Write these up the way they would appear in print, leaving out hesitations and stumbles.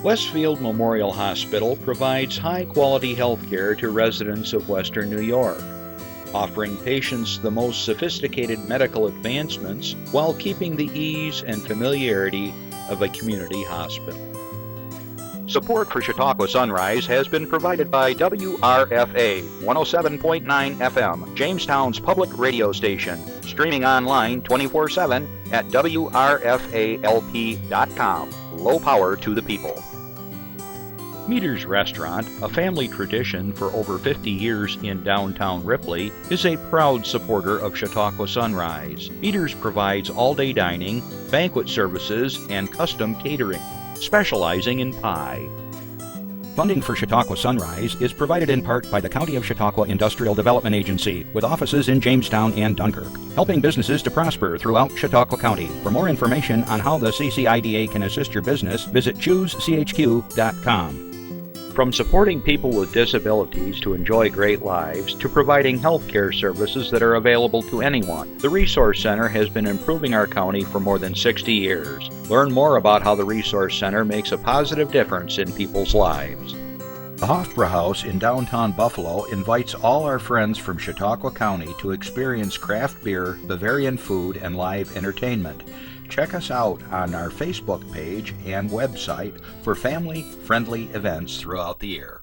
Westfield Memorial Hospital provides high-quality health care to residents of Western New York, offering patients the most sophisticated medical advancements while keeping the ease and familiarity of a community hospital. Support for Chautauqua Sunrise has been provided by WRFA 107.9 FM, Jamestown's public radio station, streaming online 24/7 at WRFALP.com. Low power to the people. Meter's Restaurant, a family tradition for over 50 years in downtown Ripley, is a proud supporter of Chautauqua Sunrise. Meter's provides all-day dining, banquet services, and custom catering, specializing in pie. Funding for Chautauqua Sunrise is provided in part by the County of Chautauqua Industrial Development Agency, with offices in Jamestown and Dunkirk, helping businesses to prosper throughout Chautauqua County. For more information on how the CCIDA can assist your business, visit choosechq.com. From supporting people with disabilities to enjoy great lives, to providing health care services that are available to anyone, the Resource Center has been improving our county for more than 60 years. Learn more about how the Resource Center makes a positive difference in people's lives. The Hofbräu House in downtown Buffalo invites all our friends from Chautauqua County to experience craft beer, Bavarian food, and live entertainment. Check us out on our Facebook page and website for family-friendly events throughout the year.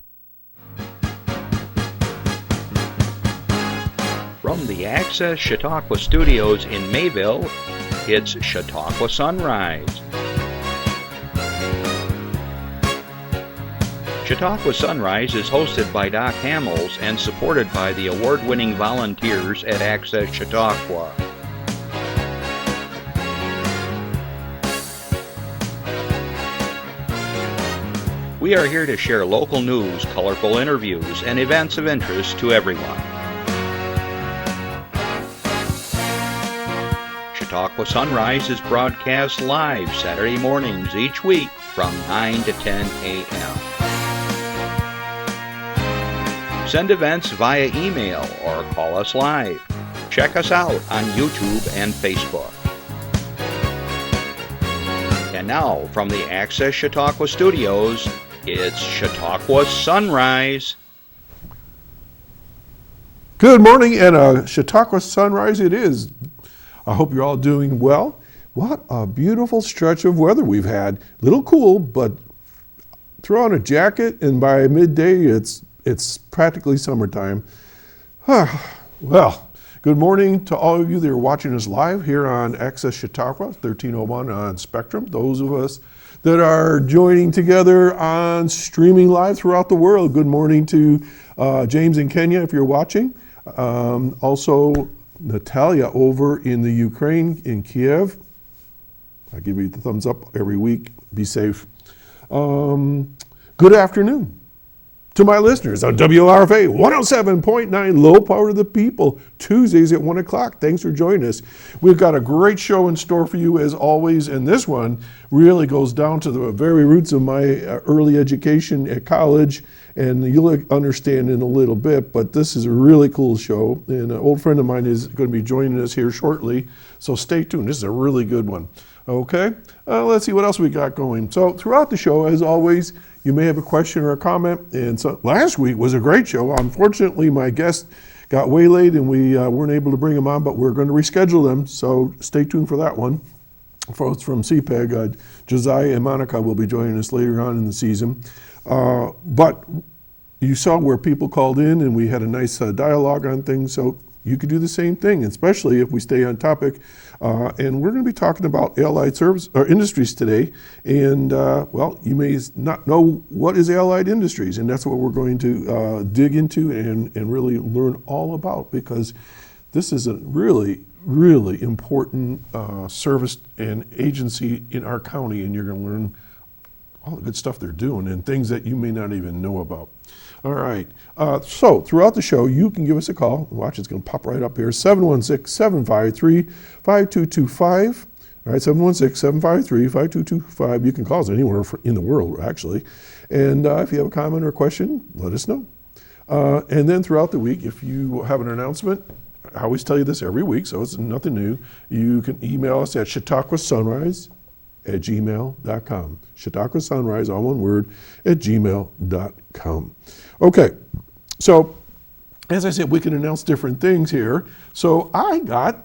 From the Access Chautauqua Studios in Mayville, it's Chautauqua Sunrise. Chautauqua Sunrise is hosted by Doc Hamels and supported by the award-winning volunteers at Access Chautauqua. We are here to share local news, colorful interviews, and events of interest to everyone. Chautauqua Sunrise is broadcast live Saturday mornings each week from 9 to 10 a.m. Send events via email or call us live. Check us out on YouTube and Facebook. And now, from the Access Chautauqua Studios, it's Chautauqua Sunrise. Good morning, and a Chautauqua Sunrise it is. I hope you're all doing well. What a beautiful stretch of weather we've had. A little cool, but throw on a jacket, and by midday, it's practically summertime. Well, good morning to all of you that are watching us live here on Access Chautauqua, 1301 on Spectrum. Those of us that are joining together on streaming live throughout the world. Good morning to James in Kenya, if you're watching. Also, Natalia over in the Ukraine, in Kiev. I give you the thumbs up every week. Be safe. Good afternoon to my listeners on WRFA 107.9, low power to the people, Tuesdays at 1 o'clock. Thanks for joining us. We've got a great show in store for you as always, and this one really goes down to the very roots of my early education at college, and you'll understand in a little bit, but this is a really cool show, and an old friend of mine is going to be joining us here shortly, so stay tuned. This is a really good one. Okay, let's see what else we got going. So throughout the show, as always, you may have a question or a comment. And so last week was a great show. Unfortunately, my guest got waylaid and we weren't able to bring him on, but we're going to reschedule them. So stay tuned for that one. Folks from CPEG, Josiah and Monica will be joining us later on in the season. But you saw where people called in and we had a nice dialogue on things. So you could do the same thing, especially if we stay on topic. And we're going to be talking about allied service or industries today. And well, you may not know what is allied industries, and that's what we're going to dig into and really learn all about, because this is a really, really important service and agency in our county, and you're going to learn all the good stuff they're doing and things that you may not even know about. All right, so throughout the show, you can give us a call. Watch, it's going to pop right up here, 716-753-5225. All right, 716-753-5225. You can call us anywhere in the world, actually. And if you have a comment or a question, let us know. And then throughout the week, if you have an announcement, I always tell you this every week, so it's nothing new. You can email us at chautauquasunrise at gmail.com. Chautauqua Sunrise, all one word, at gmail.com. Okay, so as I said, we can announce different things here. So I got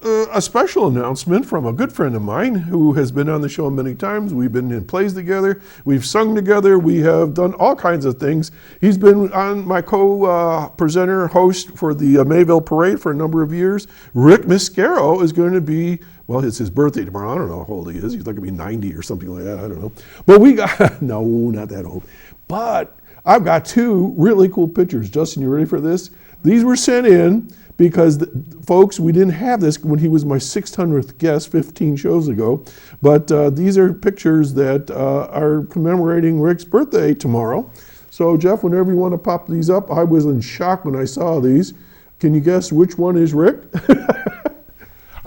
a special announcement from a good friend of mine who has been on the show many times. We've been in plays together. We've sung together. We have done all kinds of things. He's been on my co-presenter, host for the Mayville Parade for a number of years. Rick Mascaro is going to be, well, it's his birthday tomorrow. I don't know how old he is. He's like going to be 90 or something like that. I don't know. But we got, no, not that old. But I've got two really cool pictures. Justin, you ready for this? These were sent in because, folks, we didn't have this when he was my 600th guest 15 shows ago. But these are pictures that are commemorating Rick's birthday tomorrow. So, Jeff, whenever you want to pop these up, I was in shock when I saw these. Can you guess which one is Rick?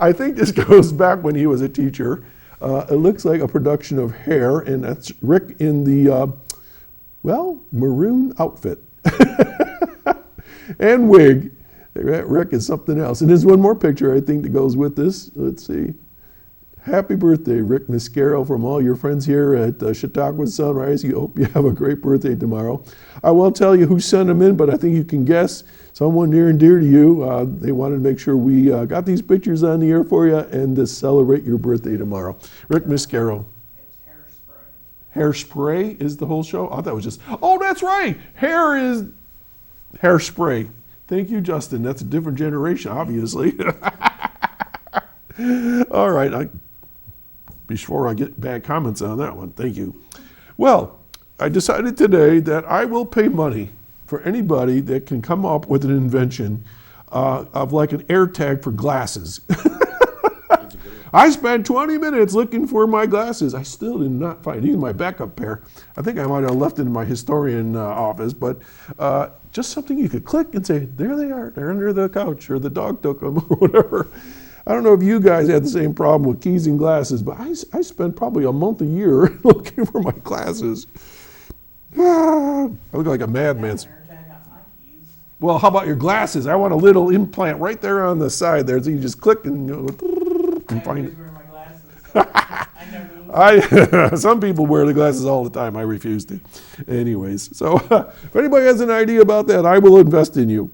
I think this goes back when he was a teacher. It looks like a production of Hair, and that's Rick in the, maroon outfit and wig. Rick is something else. And there's one more picture, I think, that goes with this. Let's see. Happy birthday, Rick Mascaro, from all your friends here at Chautauqua Sunrise. You hope you have a great birthday tomorrow. I won't tell you who sent them in, but I think you can guess. Someone near and dear to you. They wanted to make sure we got these pictures on the air for you and to celebrate your birthday tomorrow. Rick Mascaro. It's Hairspray. Hairspray is the whole show? I thought it was just, oh, that's right. Hair is Hairspray. Thank you, Justin. That's a different generation, obviously. All right. Before I get bad comments on that one, thank you. Well, I decided today that I will pay money for anybody that can come up with an invention of like an air tag for glasses. I spent 20 minutes looking for my glasses. I still did not find these. My backup pair. I think I might have left it in my historian office, but just something you could click and say, there they are. They're under the couch, or the dog took them, or whatever. I don't know if you guys had the same problem with keys and glasses, but I spent probably a month a year looking for my glasses. I look like a madman. Well, how about your glasses? I want a little implant right there on the side there, so you just click and go and find it. Some people wear the glasses all the time. I refuse to. Anyways, so if anybody has an idea about that, I will invest in you.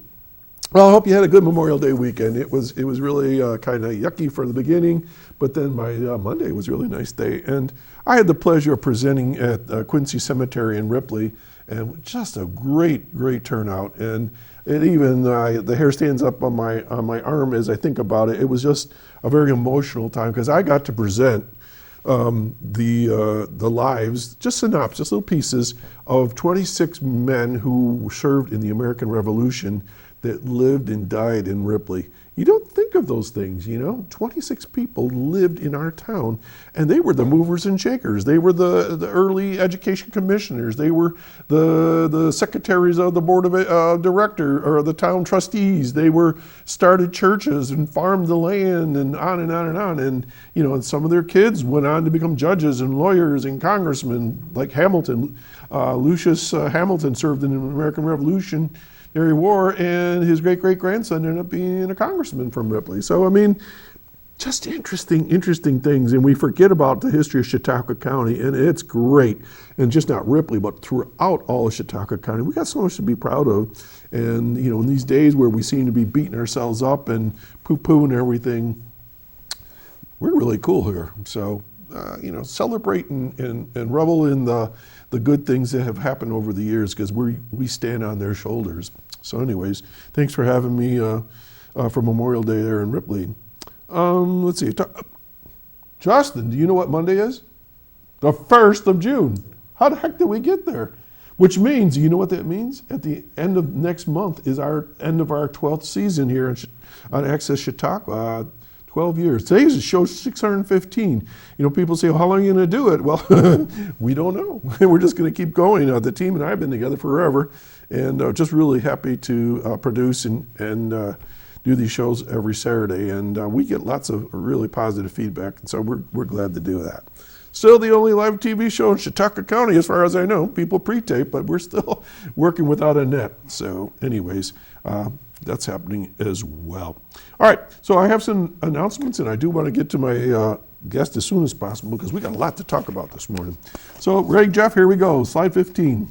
Well, I hope you had a good Memorial Day weekend. It was really kind of yucky for the beginning, but then by Monday was a really nice day. And I had the pleasure of presenting at Quincy Cemetery in Ripley, and just a great turnout. And it even the hair stands up on my arm as I think about it. It was just a very emotional time because I got to present the lives, just synopsis, little pieces of 26 men who served in the American Revolution that lived and died in Ripley. You don't think of those things, 26 people lived in our town, and they were the movers and shakers. They were the early education commissioners. They were the secretaries of the board of director or the town trustees. They started churches and farmed the land and on and on and on. And some of their kids went on to become judges and lawyers and congressmen, like Hamilton. Lucius Hamilton served in the American Revolution War, and his great-great-grandson ended up being a congressman from Ripley. So, I mean, just interesting things. And we forget about the history of Chautauqua County, and it's great. And just not Ripley, but throughout all of Chautauqua County. We got so much to be proud of. And, in these days where we seem to be beating ourselves up and poo-pooing everything, we're really cool here. So, celebrate and revel in the good things that have happened over the years, because we stand on their shoulders. So anyways, thanks for having me for Memorial Day there in Ripley. Let's see. Justin, do you know what Monday is? The 1st of June. How the heck did we get there? Which means, you know what that means? At the end of next month is our end of our 12th season here on Access Chautauqua. 12 years. Today's show 615. People say, well, how long are you going to do it? Well, we don't know. We're just going to keep going. The team and I have been together forever, and just really happy to produce and do these shows every Saturday. And we get lots of really positive feedback, and so we're glad to do that. Still the only live TV show in Chautauqua County, as far as I know. People pre-tape, but we're still working without a net. So anyways, that's happening as well. All right, so I have some announcements, and I do want to get to my guest as soon as possible because we got a lot to talk about this morning. So, Ray, Jeff, here we go. Slide 15.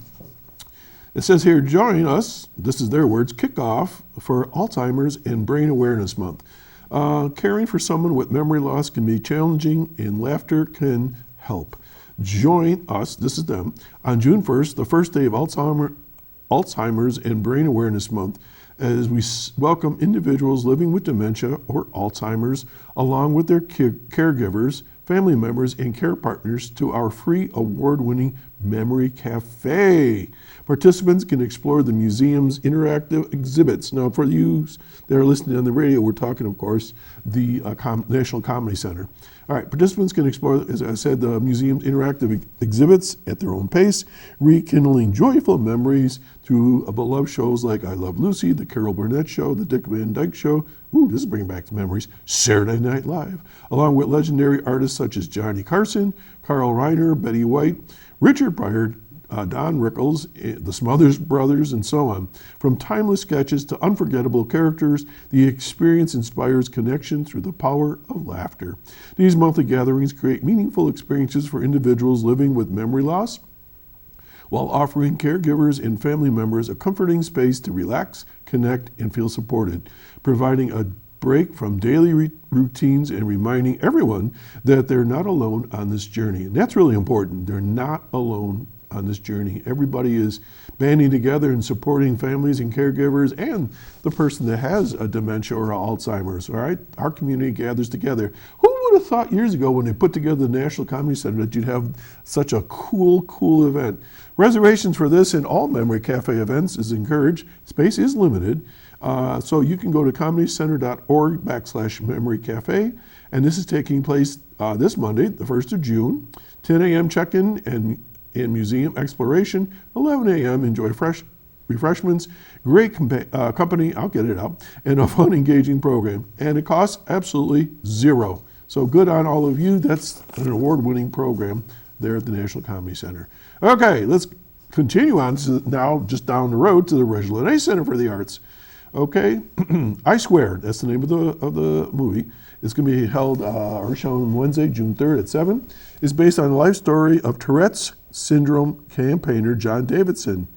It says here, join us, this is their words, kickoff for Alzheimer's and Brain Awareness Month. Caring for someone with memory loss can be challenging and laughter can help. Join us, this is them, on June 1st, the first day of Alzheimer's and Brain Awareness Month, as we welcome individuals living with dementia or Alzheimer's, along with their caregivers, family members, and care partners to our free award-winning Memory Cafe. Participants can explore the museum's interactive exhibits. Now, for you that are listening on the radio, we're talking, of course, the National Comedy Center. All right, participants can explore, as I said, the museum's interactive exhibits at their own pace, rekindling joyful memories through beloved shows like I Love Lucy, The Carol Burnett Show, The Dick Van Dyke Show, ooh, this is bringing back the memories, Saturday Night Live, along with legendary artists such as Johnny Carson, Carl Reiner, Betty White, Richard Pryor, Don Rickles, the Smothers Brothers, and so on. From timeless sketches to unforgettable characters, the experience inspires connection through the power of laughter. These monthly gatherings create meaningful experiences for individuals living with memory loss, while offering caregivers and family members a comforting space to relax, connect, and feel supported, providing a break from daily routines and reminding everyone that they're not alone on this journey. And that's really important. They're not alone on this journey. Everybody is banding together and supporting families and caregivers and the person that has a dementia or Alzheimer's, all right? Our community gathers together. Who would have thought years ago when they put together the National Comedy Center that you'd have such a cool event? Reservations for this and all Memory Cafe events is encouraged. Space is limited. So you can go to comedycenter.org/Memory Cafe. And this is taking place this Monday, the 1st of June, 10 a.m. check-in and museum exploration, 11 a.m. enjoy refreshments, great company, I'll get it out, and a fun, engaging program. And it costs absolutely zero. So good on all of you. That's an award-winning program there at the National Comedy Center. Okay, let's continue on to now just down the road to the Reginald A. Center for the Arts. Okay, I Swear, that's the name of the movie. It's going to be held or shown Wednesday, June 3rd at 7. It's based on the life story of Tourette's syndrome campaigner John Davidson.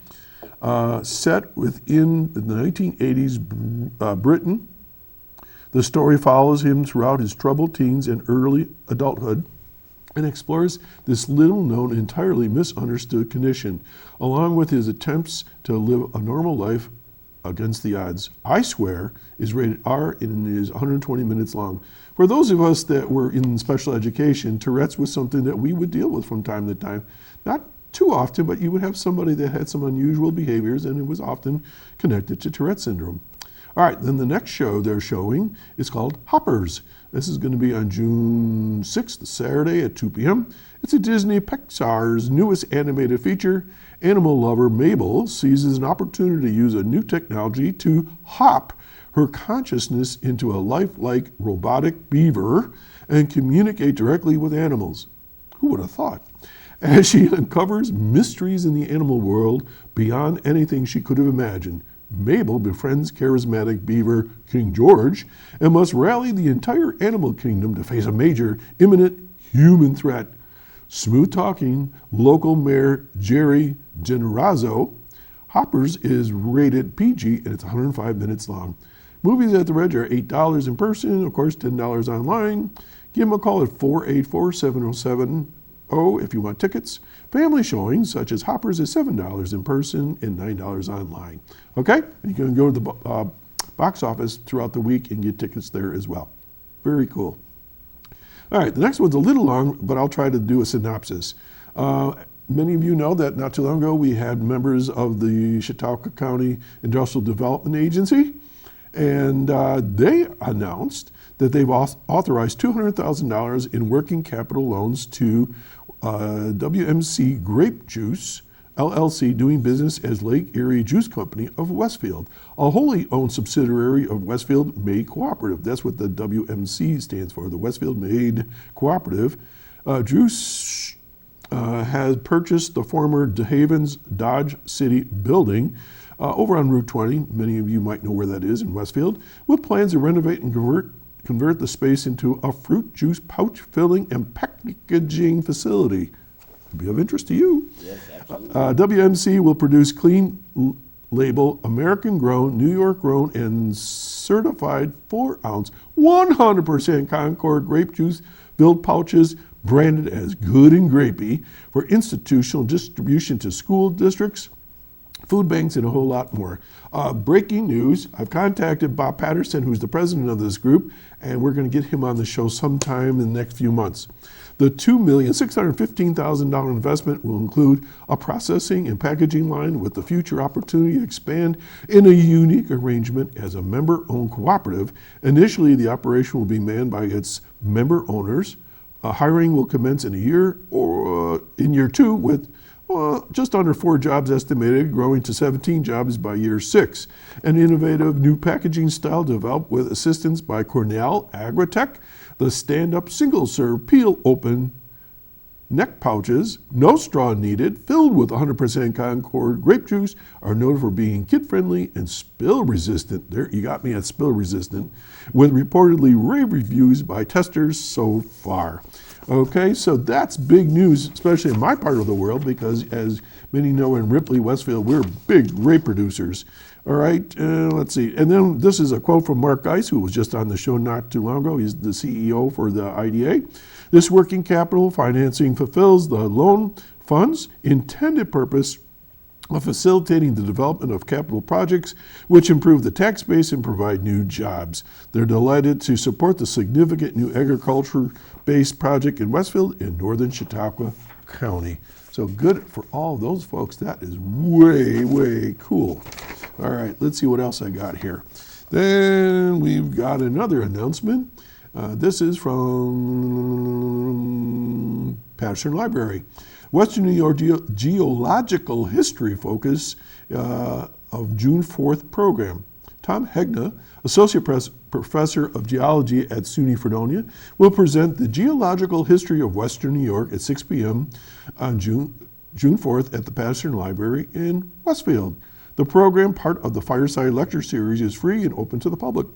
Set within the 1980s Britain, the story follows him throughout his troubled teens and early adulthood and explores this little-known, entirely misunderstood condition, along with his attempts to live a normal life against the odds. I Swear is rated R and is 120 minutes long. For those of us that were in special education, Tourette's was something that we would deal with from time to time. Not too often, but you would have somebody that had some unusual behaviors, and it was often connected to Tourette syndrome. All right, then the next show they're showing is called Hoppers. This is going to be on June 6th, Saturday at 2 p.m. It's a Disney Pixar's newest animated feature. Animal lover Mabel seizes an opportunity to use a new technology to hop her consciousness into a lifelike robotic beaver and communicate directly with animals. Who would have thought? As she uncovers mysteries in the animal world beyond anything she could have imagined, Mabel befriends charismatic beaver King George and must rally the entire animal kingdom to face a major, imminent human threat. Smooth-talking local mayor Jerry Generazzo, Hoppers is rated PG and it's 105 minutes long. Movies at the Reg are $8 in person, of course $10 online. Give them a call at 484-7070 if you want tickets. Family showings such as Hoppers is $7 in person and $9 online. Okay, and you can go to the box office throughout the week and get tickets there as well. Very cool. All right, the next one's a little long, but I'll try to do a synopsis. Many of you know that not too long ago we had members of the Chautauqua County Industrial Development Agency, and they announced that they've authorized $200,000 in working capital loans to WMC Grape Juice, LLC, doing business as Lake Erie Juice Company of Westfield, a wholly owned subsidiary of Westfield Made Cooperative. That's what the WMC stands for, the Westfield Made Cooperative. Juice has purchased the former DeHaven's Dodge City building over on Route 20. Many of you might know where that is in Westfield, with plans to renovate and convert the space into a fruit juice pouch filling and packaging facility. Be of interest to you. Yes, absolutely. WMC will produce clean label, American grown, New York grown, and certified 4-ounce, 100% Concord grape juice filled pouches branded as good and grapey for institutional distribution to school districts, food banks, and a whole lot more. Breaking news, I've contacted Bob Patterson, who's the president of this group, and we're going to get him on the show sometime in the next few months. The $2,615,000 investment will include a processing and packaging line with the future opportunity to expand in a unique arrangement as a member-owned cooperative. Initially, the operation will be manned by its member owners. Hiring will commence in year 2 with just under 4 jobs estimated, growing to 17 jobs by year 6. An innovative new packaging style developed with assistance by Cornell Agritech. The stand-up single-serve peel-open neck pouches, no straw needed, filled with 100% Concord grape juice, are noted for being kid-friendly and spill-resistant. There, you got me at spill-resistant, with reportedly rave reviews by testers so far. Okay, so that's big news, especially in my part of the world, because as many know in Ripley, Westfield, we're big grape producers. All right, let's see. And then this is a quote from Mark Geis, who was just on the show not too long ago. He's the CEO for the IDA. This working capital financing fulfills the loan fund's intended purpose of facilitating the development of capital projects which improve the tax base and provide new jobs. They're delighted to support the significant new agriculture-based project in Westfield in northern Chautauqua County. So good for all those folks. That is way, way cool. All right, let's see what else I got here. Then we've got another announcement. This is from Patterson Library. Western New York Geological History Focus of June 4th program. Tom Hegna, Associate Professor of Geology at SUNY Fredonia, will present the geological history of Western New York at 6 p.m. on June 4th at the Patterson Library in Westfield. The program, part of the Fireside Lecture Series, is free and open to the public.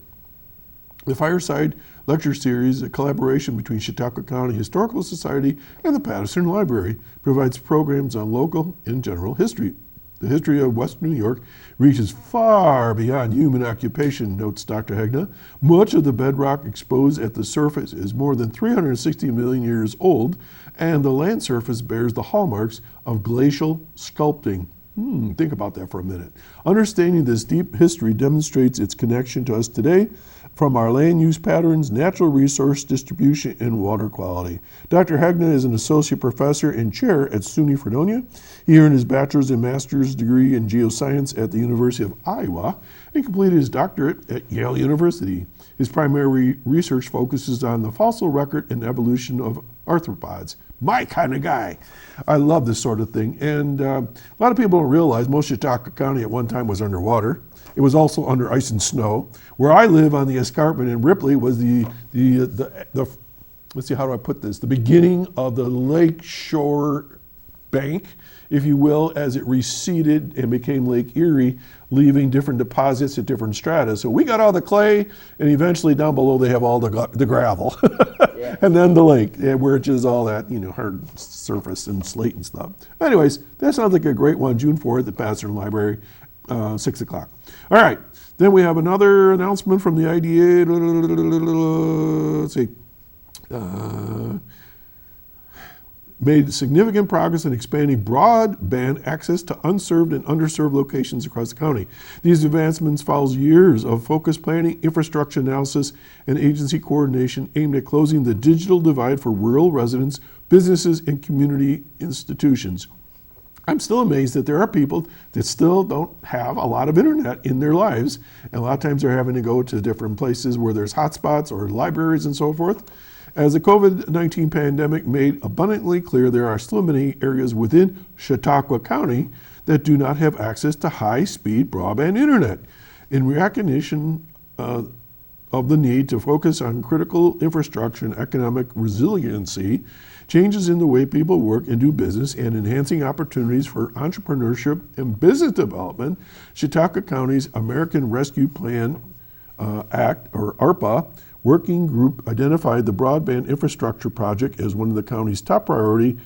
The Fireside Lecture Series, a collaboration between Chautauqua County Historical Society and the Patterson Library, provides programs on local and general history. The history of Western New York reaches far beyond human occupation, notes Dr. Hegna. Much of the bedrock exposed at the surface is more than 360 million years old, and the land surface bears the hallmarks of glacial sculpting. Think about that for a minute. Understanding this deep history demonstrates its connection to us today, from our land use patterns, natural resource distribution, and water quality. Dr. Hegna is an associate professor and chair at SUNY Fredonia. He earned his bachelor's and master's degree in geoscience at the University of Iowa and completed his doctorate at Yale University. His primary research focuses on the fossil record and evolution of arthropods. My kind of guy. I love this sort of thing. And a lot of people don't realize most Chautauqua County at one time was underwater. It was also under ice and snow. Where I live on the escarpment in Ripley was the let's see, how do I put this? The beginning of the lake shore bank, if you will, as it receded and became Lake Erie, leaving different deposits at different strata. So we got all the clay, and eventually down below they have all the gravel. Yeah. And then the lake, which is all that, hard surface and slate and stuff. Anyways, that sounds like a great one, June 4th at Patterson Library, 6 o'clock. All right, then we have another announcement from the IDA. Let's see. Made significant progress in expanding broadband access to unserved and underserved locations across the county. These advancements follow years of focused planning, infrastructure analysis, and agency coordination aimed at closing the digital divide for rural residents, businesses, and community institutions. I'm still amazed that there are people that still don't have a lot of internet in their lives, and a lot of times they're having to go to different places where there's hotspots or libraries and so forth. As the COVID-19 pandemic made abundantly clear, there are still many areas within Chautauqua County that do not have access to high-speed broadband internet. In recognition of the need to focus on critical infrastructure and economic resiliency, changes in the way people work and do business, and enhancing opportunities for entrepreneurship and business development, Chautauqua County's American Rescue Plan Act, or ARPA, working group identified the broadband infrastructure project as one of the county's top priority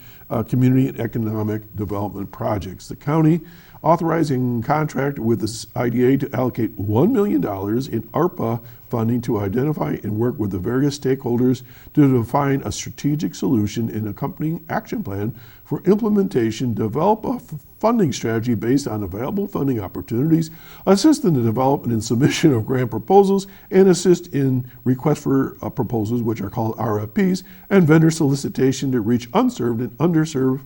community and economic development projects. The county authorizing contract with the IDA to allocate $1 million in ARPA funding to identify and work with the various stakeholders to define a strategic solution and accompanying action plan for implementation, develop a funding strategy based on available funding opportunities, assist in the development and submission of grant proposals, and assist in requests for proposals, which are called RFPs, and vendor solicitation to reach unserved and underserved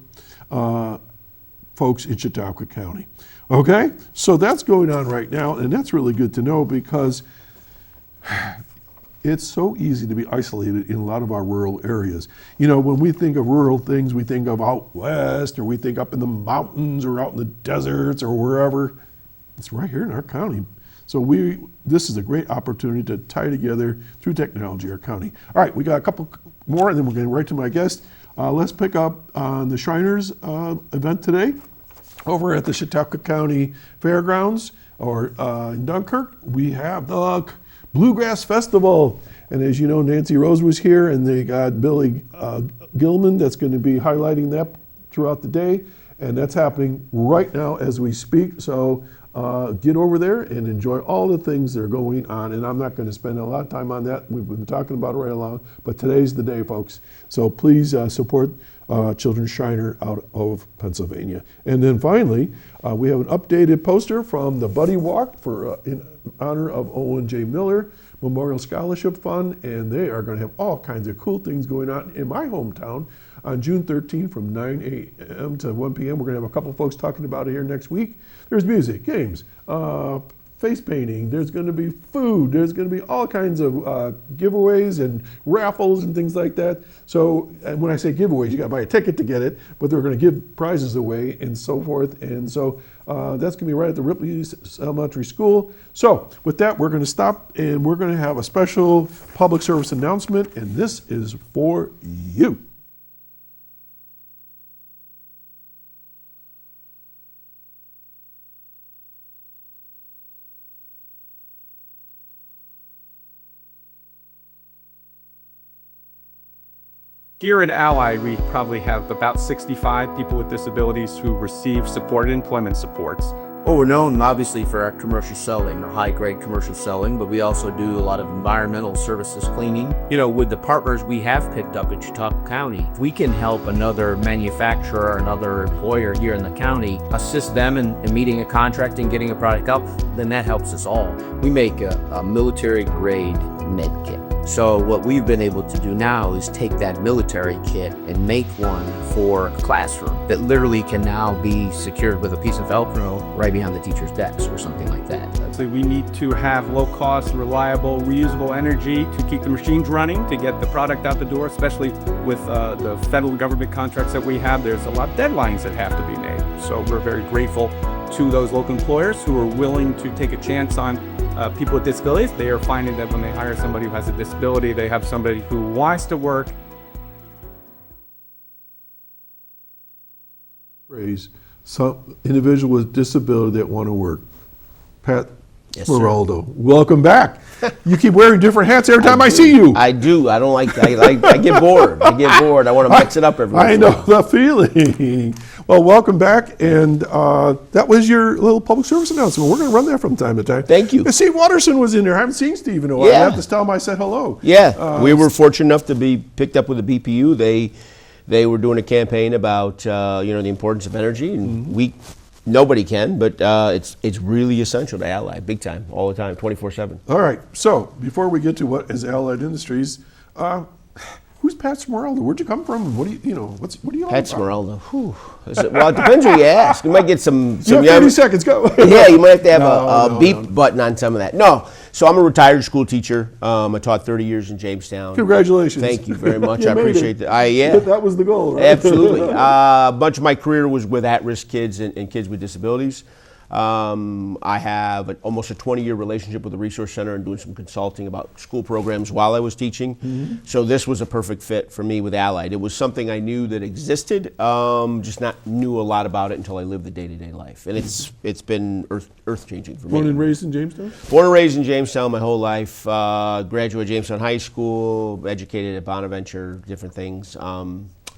folks in Chautauqua County. Okay, so that's going on right now, and that's really good to know because it's so easy to be isolated in a lot of our rural areas. You know, when we think of rural things, we think of out west, or we think up in the mountains, or out in the deserts, or wherever. It's right here in our county. So this is a great opportunity to tie together through technology our county. All right, we got a couple more, and then we're getting right to my guest. Let's pick up on the Shriners event today over at the Chautauqua County Fairgrounds, or in Dunkirk. We have the Bluegrass Festival. And as you know, Nancy Rose was here, and they got Billy Gilman that's going to be highlighting that throughout the day. And that's happening right now as we speak. So get over there and enjoy all the things that are going on. And I'm not going to spend a lot of time on that. We've been talking about it right along, but today's the day, folks. So please support Children's Shriner out of Pennsylvania. And then finally, we have an updated poster from the Buddy Walk for in honor of Owen J. Miller Memorial Scholarship Fund, and they are going to have all kinds of cool things going on in my hometown on June 13th from 9 a.m. to 1 p.m. We're going to have a couple of folks talking about it here next week. There's music, games, face painting, there's going to be food, there's going to be all kinds of giveaways and raffles and things like that. So and when I say giveaways, you got to buy a ticket to get it, but they're going to give prizes away and so forth. And so that's going to be right at the Ripley Elementary School. So with that, we're going to stop, and we're going to have a special public service announcement, and this is for you. Here at Ally, we probably have about 65 people with disabilities who receive supported employment supports. Well, we're known obviously for our commercial selling, our high-grade commercial selling, but we also do a lot of environmental services cleaning. You know, with the partners we have picked up in Chautauqua County, if we can help another manufacturer or another employer here in the county, assist them in meeting a contract and getting a product out, then that helps us all. We make a military-grade med kit. So what we've been able to do now is take that military kit and make one for a classroom that literally can now be secured with a piece of Velcro right behind the teacher's desk or something like that. So we need to have low-cost, reliable, reusable energy to keep the machines running, to get the product out the door, especially with the federal government contracts that we have. There's a lot of deadlines that have to be made. So we're very grateful to those local employers who are willing to take a chance on people with disabilities. They are finding that when they hire somebody who has a disability, they have somebody who wants to work. Phrase, some individual with disability that want to work. Pat Yes, Smeraldo, welcome back. You keep wearing different hats every time I see you. I do. I don't like. I get bored. I get bored. I want to mix it up every once I in a know while. the feeling. Well, welcome back, and that was your little public service announcement. We're going to run that from time to time. Thank you. And Steve Watterson was in there. I haven't seen Steve in a while. Yeah. I have to tell him I said hello. Yeah, we were fortunate enough to be picked up with the BPU. They were doing a campaign about the importance of energy, and nobody can, but it's really essential to Ally, big time, all the time, 24/7. All right. So before we get to what is Allied Industries, who's Pat Smeraldo? Where'd you come from? What do you know? What are you all Pat about? Smeraldo. Whew. Well, it depends who you ask. You might get some. You have 30 seconds. Go. Yeah, you might have to have No, a beep button on some of that. No, so I'm a retired school teacher. I taught 30 years in Jamestown. Congratulations. Thank you very much. You I made appreciate it. that. That was the goal, right? Absolutely. A bunch of my career was with at-risk kids and kids with disabilities. I have almost a 20-year relationship with the Resource Center and doing some consulting about school programs while I was teaching. So this was a perfect fit for me with Allied. It was something I knew that existed, just not knew a lot about it until I lived the day-to-day life. And it's been earth-changing for me. Born and raised in Jamestown? Born and raised in Jamestown my whole life. Graduated Jamestown High School, educated at Bonaventure, different things.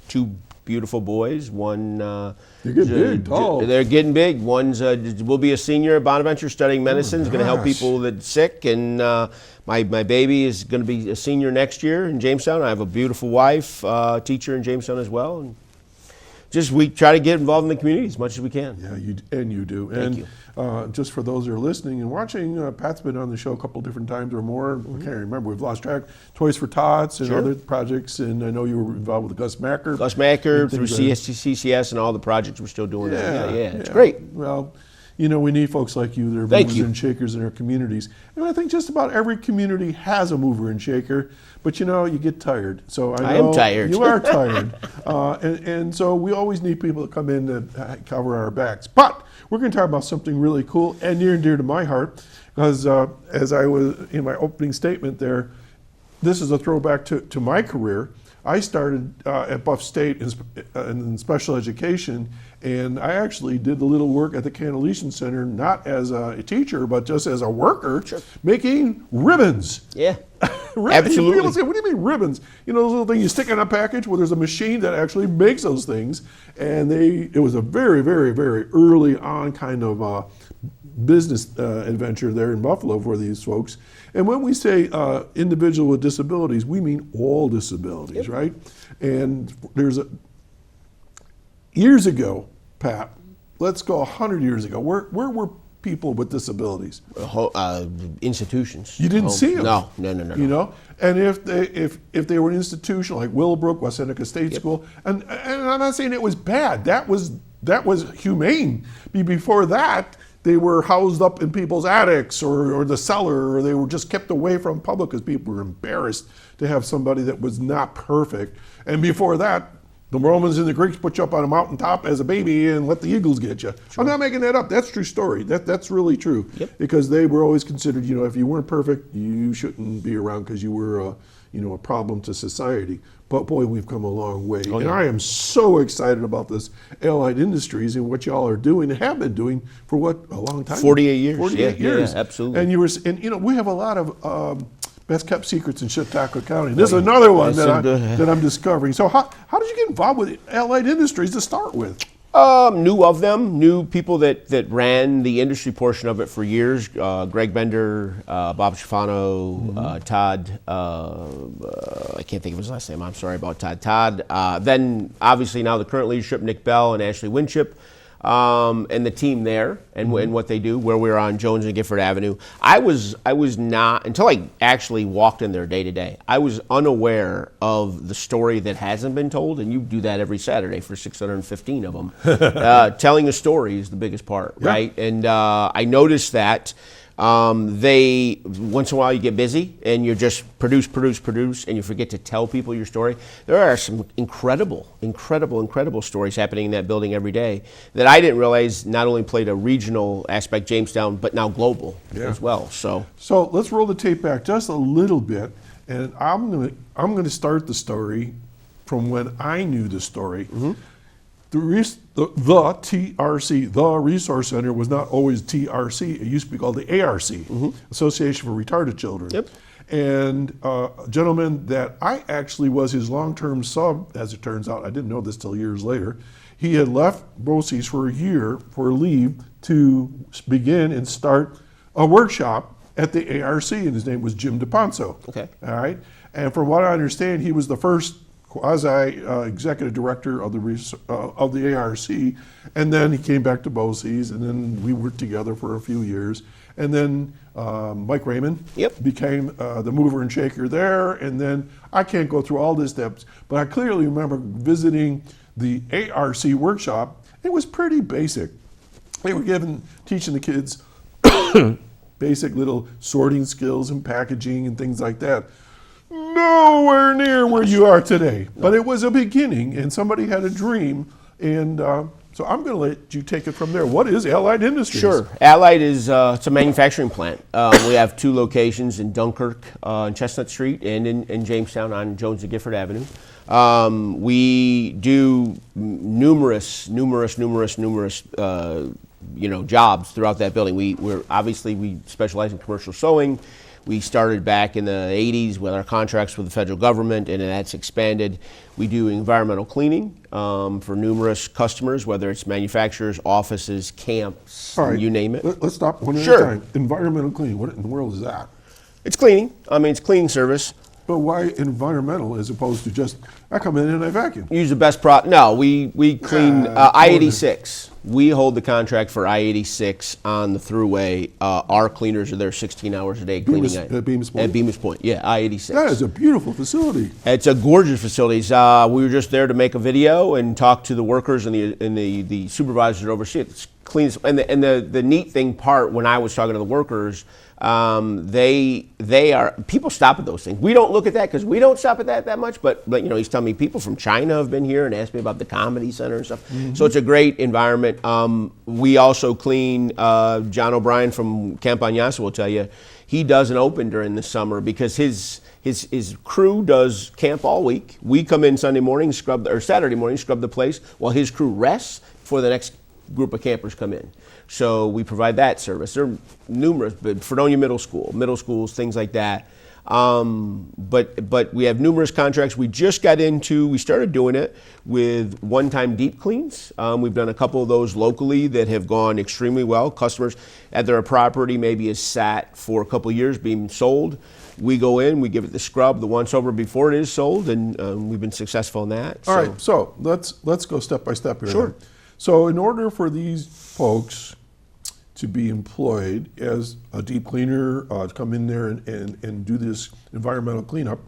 Two beautiful boys. One. They're getting big, tall. They're getting big. One's will be a senior at Bonaventure studying medicine. Is going to help people that's sick. And my baby is going to be a senior next year in Jamestown. I have a beautiful wife, teacher in Jamestown as well. And just we try to get involved in the community as much as we can. Yeah, you do. Thank you. Just for those who are listening and watching, Pat's been on the show a couple different times or more. I can't remember. We've lost track. Toys for Tots and other projects, and I know you were involved with Gus Macker. Gus Macker through CCS and all the projects we're still doing. Yeah, it's great. Well, you know, we need folks like you that are movers and shakers in our communities. And I think just about every community has a mover and shaker, but you know, you get tired. So I am tired. You are tired. And so we always need people to come in to cover our backs. But we're going to talk about something really cool and near and dear to my heart, because as I was in my opening statement there, this is a throwback to my career. I started at Buff State in special education, and I actually did the little work at the Cannellation Center, not as a teacher, but just as a worker, making ribbons. Yeah, Absolutely. People say, what do you mean ribbons? You know, those little things you stick in a package? Well, there's a machine that actually makes those things, and it was a very, very, very early on kind of business adventure there in Buffalo for these folks. And when we say individual with disabilities, we mean all disabilities, right? And years ago, Pat, let's go 100 years ago, where were people with disabilities? Institutions. You didn't see them. No. You know, and if they were an institution like Willowbrook, West Seneca State School, and I'm not saying it was bad. That was humane. Before that, they were housed up in people's attics or the cellar, or they were just kept away from public because people were embarrassed to have somebody that was not perfect. And before that, the Romans and the Greeks put you up on a mountaintop as a baby and let the eagles get you. Sure. I'm not making that up. That's a true story. That's really true. Yep. Because they were always considered, you know, if you weren't perfect, you shouldn't be around because you were, a problem to society. But boy, we've come a long way. And I am so excited about this Allied Industries and what y'all are doing and have been doing for a long time? 48 years. 48 years. Yeah, absolutely. And we have a lot of best kept secrets in Chautauqua County. This is another one that I'm discovering. So how did you get involved with Allied Industries to start with? Knew of them, knew people that ran the industry portion of it for years. Greg Bender, Bob Schifano, Todd, I can't think of his last name, I'm sorry about Todd. Then obviously now the current leadership, Nick Bell and Ashley Winship, and the team there and what they do, where we're on Jones and Gifford Avenue. I was not, until I actually walked in there day to day, I was unaware of the story that hasn't been told, and you do that every Saturday for 615 of them. Telling a story is the biggest part, right? And I noticed that they, once in a while you get busy and you just produce, and you forget to tell people your story. There are some incredible stories happening in that building every day that I didn't realize not only played a regional aspect, Jamestown, but now global as well. So let's roll the tape back just a little bit, and I'm gonna start the story from when I knew the story. The TRC, the Resource Center, was not always TRC. It used to be called the ARC, Association for Retarded Children. Yep. And a gentleman that I actually was his long-term sub, as it turns out, I didn't know this till years later, he had left BOCES for a year for leave to begin and start a workshop at the ARC, and his name was Jim DePonso. Okay. All right. And from what I understand, he was the first quasi-executive director of the ARC, and then he came back to BOCES, and then we worked together for a few years. And then Mike Raymond became the mover and shaker there, and then I can't go through all the steps, but I clearly remember visiting the ARC workshop. It was pretty basic. They were teaching the kids basic little sorting skills and packaging and things like that. Nowhere near where you are today. But it was a beginning, and somebody had a dream, and So I'm going to let you take it from there. What is Allied Industries? Sure. Allied is it's a manufacturing plant. We have 2 locations in Dunkirk on Chestnut Street and in Jamestown on Jones and Gifford Avenue. We do numerous jobs throughout that building. We specialize in commercial sewing. We started back in the 80s with our contracts with the federal government, and that's expanded. We do environmental cleaning for numerous customers, whether it's manufacturers, offices, camps, All right. you name it. Let's stop one at a Sure. time. Environmental cleaning. What in the world is that? It's cleaning. I mean, it's cleaning service. But why environmental as opposed to just, I come in and I vacuum? Use the best No, we clean Ah, I-86. We hold the contract for I-86 on the throughway. Our cleaners are there 16 hours a day cleaning Bemis- at Bemis Point? At Bemis Point, yeah, I-86. That is a beautiful facility. It's a gorgeous facility. We were just there to make a video and talk to the workers and the supervisors that oversee it. It's clean. And the neat thing part when I was talking to the workers, people stop at those things. We don't look at that because we don't stop at that much. But he's telling me people from China have been here and asked me about the comedy center and stuff. Mm-hmm. So it's a great environment. We also clean. John O'Brien from Camp Anyasa will tell you he doesn't open during the summer because his crew does camp all week. We come in Saturday morning, scrub the place while his crew rests before the next group of campers come in. So we provide that service. There are numerous, but Fredonia middle schools, things like that. But we have numerous contracts. We started doing it with one-time deep cleans. We've done a couple of those locally that have gone extremely well. Customers at their property maybe is sat for a couple of years being sold. We go in, we give it the scrub, the once over before it is sold, and we've been successful in that. All right, so let's go step by step here. Sure. So in order for these folks to be employed as a deep cleaner, to come in there and do this environmental cleanup,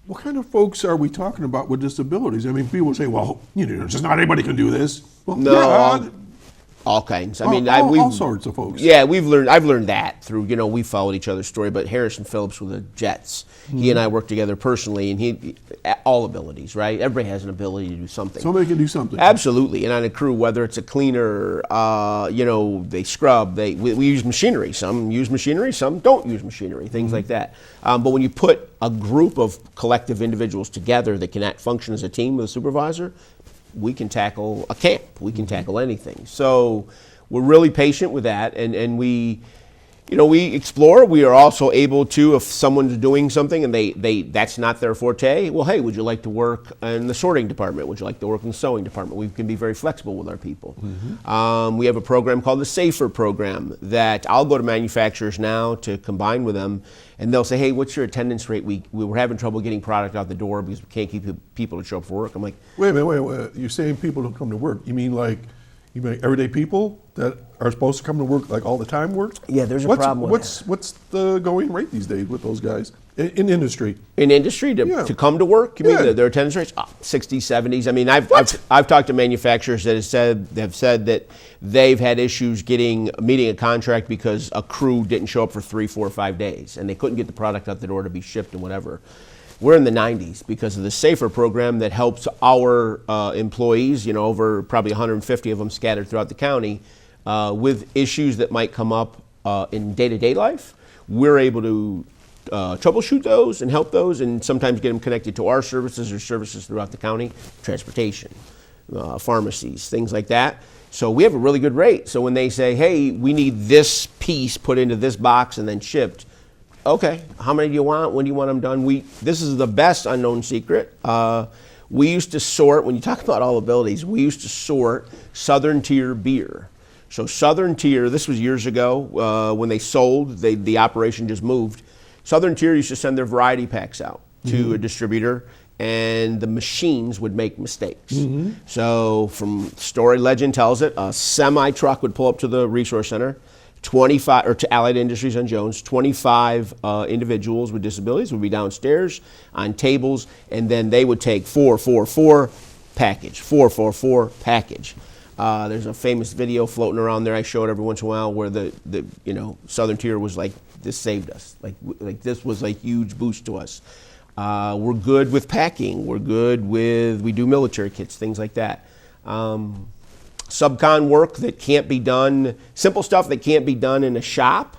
what kind of folks are we talking about with disabilities? I mean, people say, well, just not anybody can do this. Well, No, yeah, all kinds. all sorts of folks. Yeah, I've learned that through, we followed each other's story, but Harrison Phillips with the Jets, he and I worked together personally, and all abilities, right? Everybody has an ability to do something. Somebody can do something. Absolutely, and on a crew, whether it's a cleaner, they scrub, we use machinery. Some use machinery, some don't use machinery, things like that. But when you put a group of collective individuals together that can function as a team with a supervisor, we can tackle a camp. We can tackle anything. So we're really patient with that, and we explore. We are also able to, if someone's doing something and they that's not their forte, well, hey, would you like to work in the sorting department? Would you like to work in the sewing department? We can be very flexible with our people. Mm-hmm. We have a program called the SAFER program that I'll go to manufacturers now to combine with them, and they'll say, hey, what's your attendance rate? We were having trouble getting product out the door because we can't keep people to show up for work. I'm like, Wait a minute. You're saying people don't come to work. You mean everyday people that are supposed to come to work like all the time work? Yeah, there's a problem with that. What's the going rate these days with those guys in industry? In industry to come to work? You mean their attendance rates? 60s, 70s. I mean, I've talked to manufacturers that have said that they've had issues meeting a contract because a crew didn't show up for 3, 4, 5 days, and they couldn't get the product out the door to be shipped and whatever. We're in the 90s because of the SAFER program that helps our employees, over probably 150 of them scattered throughout the county, with issues that might come up in day-to-day life. We're able to troubleshoot those and help those, and sometimes get them connected to our services or services throughout the county, transportation, pharmacies, things like that. So we have a really good rate. So when they say, hey, we need this piece put into this box and then shipped, okay, how many do you want? When do you want them done? This is the best unknown secret. We used to sort, when you talk about all abilities, we used to sort Southern Tier beer. So Southern Tier, this was years ago, when they sold, the operation just moved. Southern Tier used to send their variety packs out to a distributor, and the machines would make mistakes. Mm-hmm. So from story legend tells it, a semi-truck would pull up to the resource center, 25, or to Allied Industries on Jones, 25 individuals with disabilities would be downstairs on tables, and then they would take 444 package, 444 package. There's a famous video floating around there. I show it every once in a while where the Southern Tier was like, this saved us. Like this was a huge boost to us. We're good with packing. We do military kits, things like that. subcon work that can't be done, simple stuff that can't be done in a shop.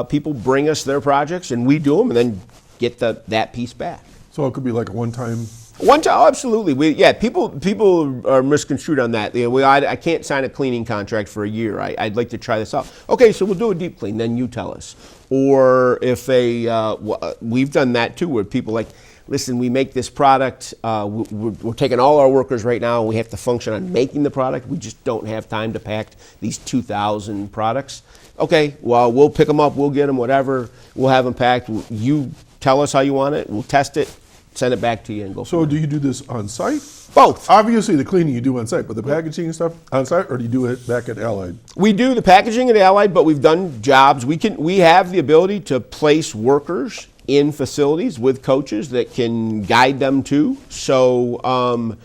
People bring us their projects and we do them and then get that piece back. So it could be like a one-time. One time, absolutely. People are misconstrued on that. I can't sign a cleaning contract for a year. I'd like to try this out. Okay, so we'll do a deep clean. Then you tell us. Or if we've done that too, where people like, listen, we make this product. We're taking all our workers right now, and we have to function on making the product. We just don't have time to pack these 2,000 products. Okay, well, we'll pick them up. We'll get them, whatever. We'll have them packed. You tell us how you want it. We'll test it. Send it back to you and go. So do you do this on site? Both. Obviously the cleaning you do on site, but the packaging and stuff on site, or do you do it back at Allied? We do the packaging at Allied, but we've done jobs. We have the ability to place workers in facilities with coaches that can guide them too. So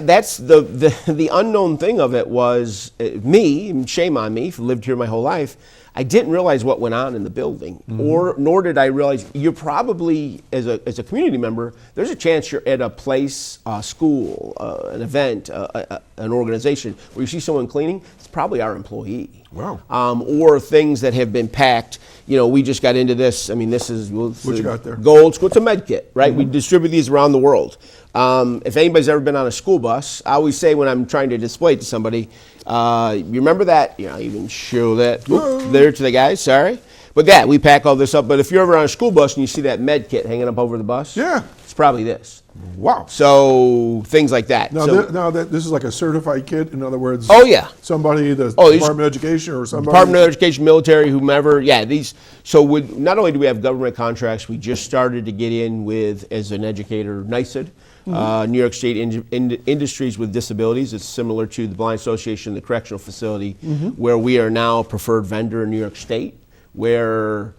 that's the unknown thing of it was me, and shame on me, lived here my whole life. I didn't realize what went on in the building, nor did I realize you're probably, as a community member, there's a chance you're at a place, a school, an event, an organization where you see someone cleaning. It's probably our employee. Wow. Or things that have been packed. We just got into this. I mean, this is what you got there? Gold school. It's a med kit, right? We distribute these around the world. If anybody's ever been on a school bus, I always say when I'm trying to display it to somebody, you remember that? I even show that. Oop, there to the guys, sorry. But yeah, we pack all this up. But if you're ever on a school bus and you see that med kit hanging up over the bus, yeah, it's probably this. Wow. So things like that. Now, this is like a certified kit. In other words, oh yeah, somebody the Department of Education or somebody. Department of Education, military, whomever. Yeah, these. So not only do we have government contracts, we just started to get in with, as an educator, NYSID. New York State Industries with Disabilities. It's similar to the Blind Association, the correctional facility, where we are now a preferred vendor in New York State, where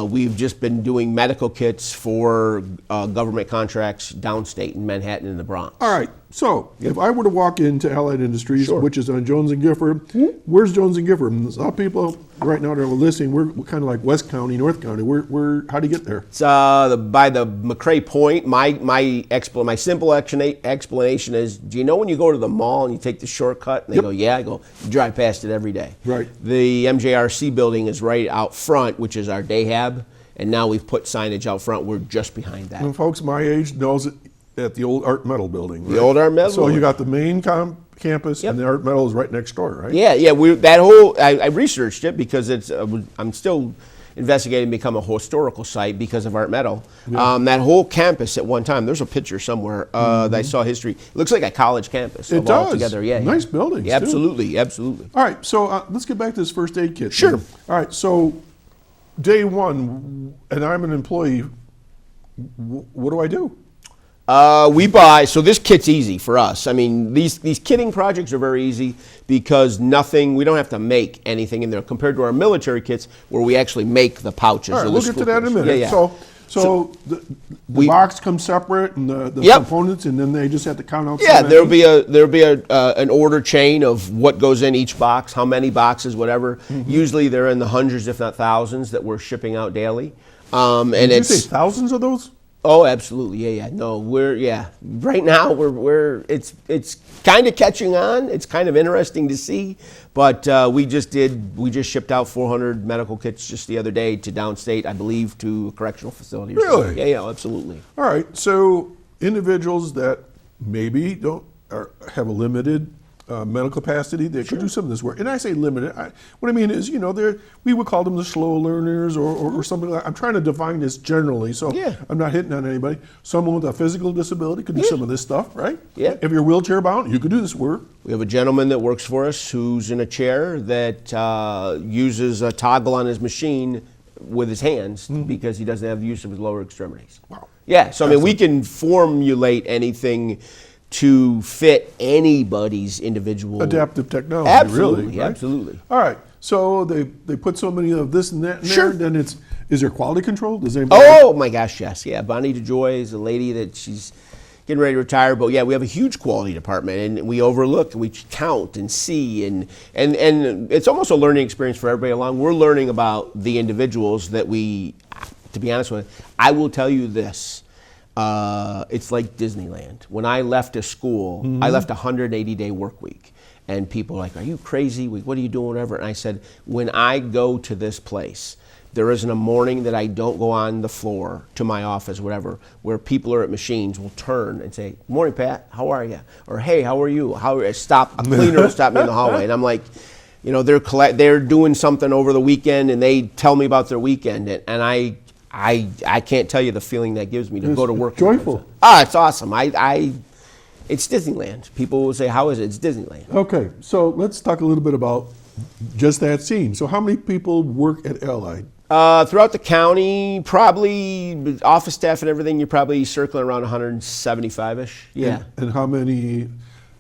we've just been doing medical kits for government contracts downstate in Manhattan and the Bronx. All right. So if I were to walk into Allied Industries, Sure. which is on Jones and Gifford, where's Jones and Gifford? And a lot of people right now that are listening, we're kind of like West County, North County. How do you get there? It's by the McRae Point. My simple explanation is: do you know when you go to the mall and you take the shortcut? And they go, yeah. I go, you drive past it every day. Right. The MJRC building is right out front, which is our day hab, and now we've put signage out front. We're just behind that. And folks my age knows it at the old Art Metal building. Right? The old Art Metal. So you got the main campus, Yep. and the Art Metal is right next door, right? Yeah. I researched it because I'm still investigating to become a historical site because of Art Metal. Yeah. That whole campus at one time, there's a picture somewhere that I saw history. It looks like a college campus. It does. All together. Yeah. Nice buildings, Yeah, too. Absolutely. All right, so let's get back to this first aid kit. Sure. All right, so day one, and I'm an employee, what do I do? We buy, so this kit's easy for us. I mean, these kitting projects are very easy because we don't have to make anything in there compared to our military kits where we actually make the pouches. All right, or we'll the get to that in a scoopers. minute. Yeah. So the box comes separate and the Yep. components, and then they just have to count out. Yeah, some there'll be an order chain of what goes in each box, how many boxes, whatever. Usually they're in the hundreds, if not thousands, that we're shipping out daily. And Did you it's say thousands of those? Oh, absolutely. Yeah. No, right now it's kind of catching on. It's kind of interesting to see, but we just shipped out 400 medical kits just the other day to downstate, I believe, to a correctional facility. Or Really? something. Yeah, absolutely. All right, so individuals that maybe have a limited mental capacity, they could do some of this work. And I say limited, what I mean is, we would call them the slow learners or something like that. I'm trying to define this generally, so Yeah. I'm not hitting on anybody. Someone with a physical disability could do some of this stuff, right? Yeah. If you're wheelchair bound, you could do this work. We have a gentleman that works for us who's in a chair that uses a toggle on his machine with his hands because he doesn't have the use of his lower extremities. Wow. Yeah, so I mean, we can formulate anything to fit anybody's individual Adaptive technology, Absolutely, really. Right? absolutely. All right, so they put so many of this and that in Sure. there, then is there quality control? Does anybody? Oh my gosh, yes, yeah. Bonnie DeJoy is a lady that she's getting ready to retire, but yeah, we have a huge quality department, and we overlook, we count and see, and it's almost a learning experience for everybody along. We're learning about the individuals that to be honest with you, I will tell you this. It's like Disneyland. When I left a school, I left a 180-day work week. And people are like, are you crazy? What are you doing, whatever? And I said, when I go to this place, there isn't a morning that I don't go on the floor to my office, whatever, where people are at machines will turn and say, morning, Pat, how are you? Or, hey, how are you? A cleaner will stop me in the hallway. And I'm like, you know, they're doing something over the weekend and they tell me about their weekend. And I can't tell you the feeling that gives me to go to work. Joyful. It's awesome. It's Disneyland. People will say, how is it? It's Disneyland. Okay, so let's talk a little bit about just that scene. So how many people work at Allied? Throughout the county, probably office staff and everything, you're probably circling around 175-ish. Yeah. And how many,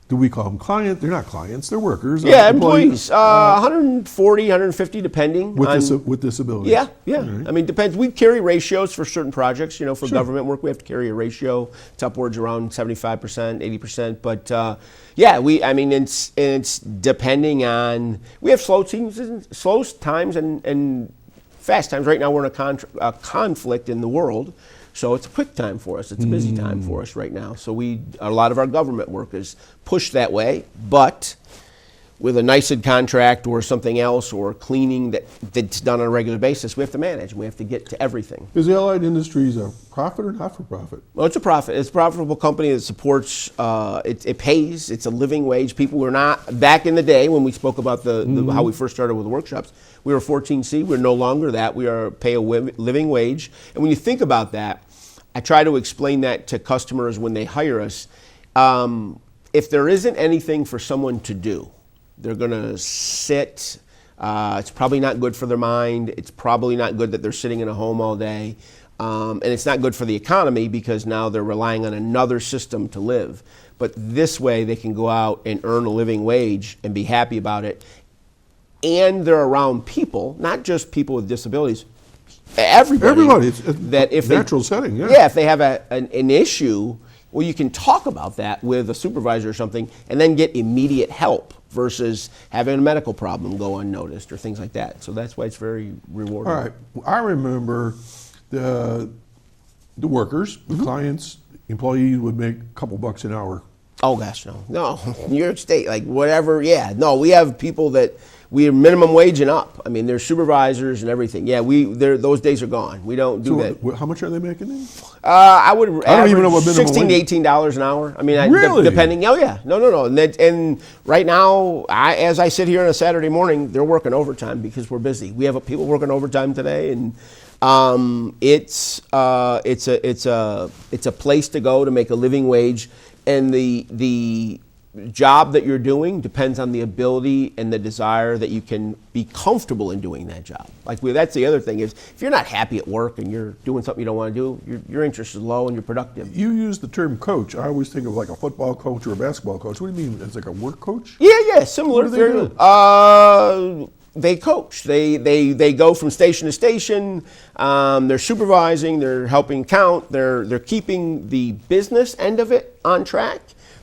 do we call them clients? They're not clients, they're workers. Yeah, employees. 140, 150, depending. With disabilities? Yeah, yeah. Right. I mean, depends. We carry ratios for certain projects. You know, for government work, we have to carry a ratio. It's upwards around 75%, 80%. But it's depending on, we have slow times and fast times. Right now we're in a conflict in the world, so it's a quick time for us. It's a busy time for us right now. So a lot of our government work is pushed that way, but with a NYSED contract or something else or cleaning that's done on a regular basis, we have to manage. We have to get to everything. Is Allied Industries a profit or not for profit? Well, it's a profit. It's a profitable company that supports, it pays, it's a living wage. People were not, back in the day when we spoke about how we first started with the workshops, we were 14C, we're no longer that. We are pay a living wage. And when you think about that, I try to explain that to customers when they hire us. If there isn't anything for someone to do, they're going to sit. It's probably not good for their mind. It's probably not good that they're sitting in a home all day. And it's not good for the economy because now they're relying on another system to live. But this way they can go out and earn a living wage and be happy about it. And they're around people, not just people with disabilities, everybody. It's that if natural setting, yeah. Yeah, if they have an issue, well, you can talk about that with a supervisor or something and then get immediate help versus having a medical problem go unnoticed or things like that. So that's why it's very rewarding. All right. I remember the workers, the clients, employees would make a couple bucks an hour. Oh gosh, no. New York State, like whatever. Yeah, no. We have people that we are minimum wage and up. I mean, they're supervisors and everything. Yeah, those days are gone. We don't do that. How much are they making then? I would average even know what minimum $16 to $18 an hour. I mean, really? Depending. Oh yeah, no. And right now, as I sit here on a Saturday morning, they're working overtime because we're busy. We have people working overtime today, and it's a place to go to make a living wage. And the job that you're doing depends on the ability and the desire that you can be comfortable in doing that job. That's the other thing is, if you're not happy at work and you're doing something you don't want to do, your interest is low and you're productive. You use the term coach. I always think of like a football coach or a basketball coach. What do you mean? It's like a work coach? Yeah, similar. What do they do? They coach. They go from station to station. They're supervising. They're helping count. They're keeping the business end of it on track,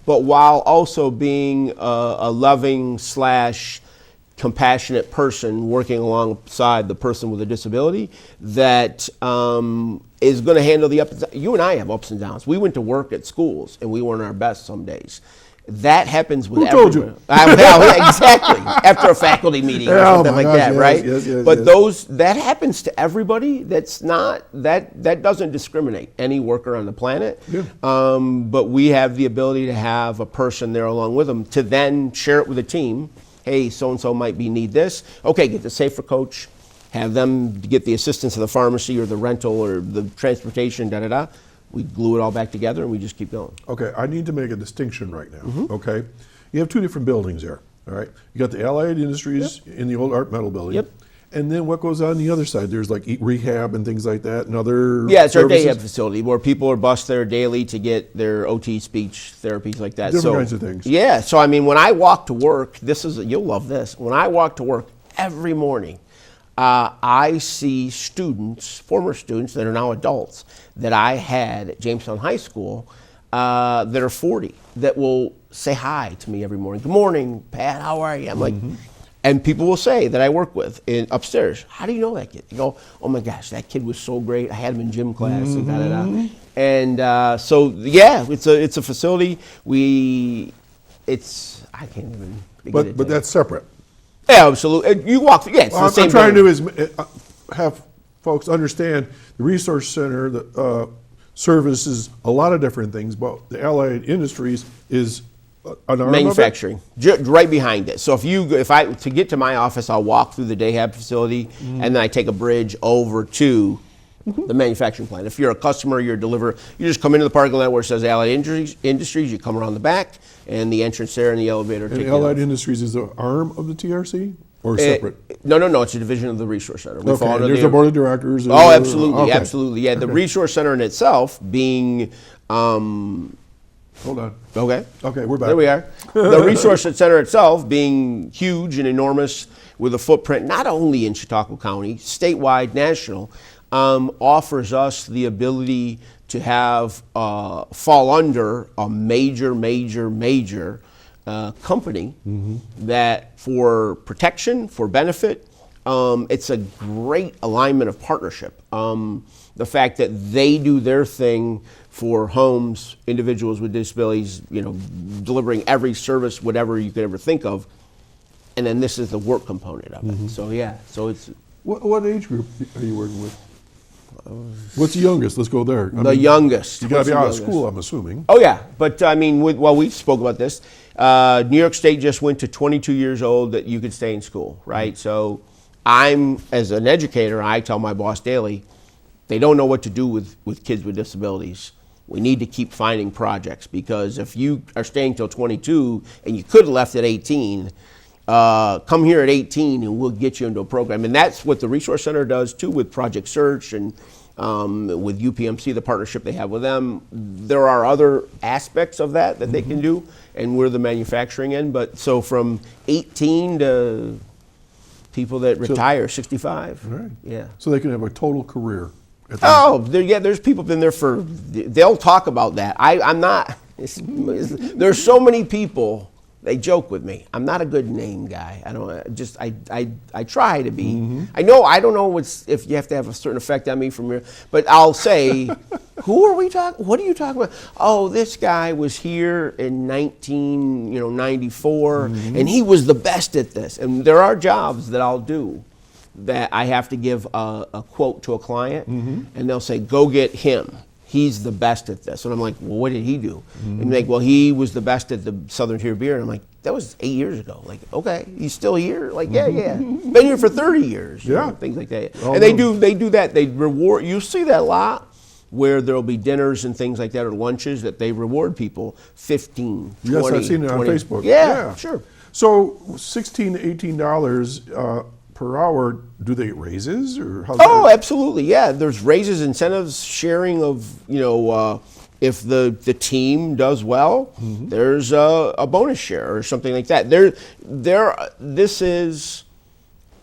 but while also being a loving / compassionate person working alongside the person with a disability that is going to handle the ups and downs. You and I have ups and downs. We went to work at schools and we weren't our best some days. That happens with everyone. Who told you? Exactly. After a faculty meeting or something like that, yes, right? Yes, but that happens to everybody. That doesn't discriminate any worker on the planet. Yeah. But we have the ability to have a person there along with them to then share it with a team. Hey, so-and-so might need this. Okay, get the safer coach. Have them get the assistance of the pharmacy or the rental or the transportation, da-da-da. We glue it all back together and we just keep going. Okay, I need to make a distinction right now, okay? You have two different buildings there, all right? You got the Allied Industries in the old art metal building. Yep. And then what goes on the other side? There's like rehab and things like that and other Yeah, it's our services? day ed facility where people are bused there daily to get their OT speech therapies like that. Different kinds of things. Yeah, so I mean, when I walk to work, you'll love this. When I walk to work every morning, I see students, former students that are now adults, that I had at Jamestown High School that are 40 that will say hi to me every morning. Good morning, Pat, how are you? I'm like, and people will say that I work with upstairs, how do you know that kid? They go, oh my gosh, that kid was so great. I had him in gym class and da-da-da. And so, yeah, it's a facility. I can't even. to get it But done. that's separate. Yeah, absolutely. You walk through, yeah, it's the What same I'm trying to building. do is have folks understand the Resource Center that services a lot of different things, but the Allied Industries is an arm of it? Manufacturing, right behind it. So if I to get to my office, I'll walk through the Dayhab facility, and then I take a bridge over to the manufacturing plant. If you're a customer, you're a deliverer, you just come into the parking lot where it says Allied Industries, you come around the back, and the entrance there and the elevator. And take you Allied off. Industries is an arm of the TRC or separate? No, it's a division of the Resource Center. We Okay, fall and under there's the- a board of directors. Oh, absolutely, Okay. absolutely. Yeah, the Resource Center in itself being, Hold on. okay. Okay, we're back. There we are. The Resource Center itself being huge and enormous with a footprint not only in Chautauqua County, statewide, national, offers us the ability to have fall under a major company that for protection, for benefit, it's a great alignment of partnership. The fact that they do their thing for homes, individuals with disabilities, delivering every service, whatever you could ever think of, and then this is the work component of it. So yeah, so it's What age group are you working with? What's the youngest? Let's go there. I the mean, youngest. You got What's to be the out of youngest? school, I'm assuming. Oh yeah, but I mean, we spoke about this. New York State just went to 22 years old that you could stay in school, right? So I'm, as an educator, I tell my boss daily, they don't know what to do with kids with disabilities. We need to keep finding projects, because if you are staying till 22 and you could have left at 18, come here at 18 and we'll get you into a program. And that's what the Resource Center does too with Project Search and with UPMC, the partnership they have with them. There are other aspects of that they can do, and we're the manufacturing end. But so from 18 to people that retire, 65. Right. Yeah. So they can have a total career. at the- Oh, there's people been there for, they'll talk about that. I'm not, there's so many people, they joke with me. I'm not a good name guy. I try to be. I don't know if you have to have a certain effect on me from here, but I'll say, who are we talking, what are you talking about? Oh, this guy was here in 1994, and he was the best at this. And there are jobs that I'll do that I have to give a quote to a client, and they'll say, go get him. He's the best at this. And I'm like, well, what did he do? And they're like, well, he was the best at the Southern Tier beer. And I'm like, that was 8 years ago. Like, okay, he's still here? Like, yeah. Been here for 30 years. you Yeah. know, things like that. Oh, And they no. do that. They reward, you see that a lot, where there'll be dinners and things like that, or lunches that they reward people 15, 20. Yes, I've seen it on 20. Facebook. Yeah, sure. So $16 to $18 per hour, do they get raises or how's Oh, that? absolutely. Yeah, there's raises, incentives, sharing of, if the team does well, there's a bonus share or something like that. This is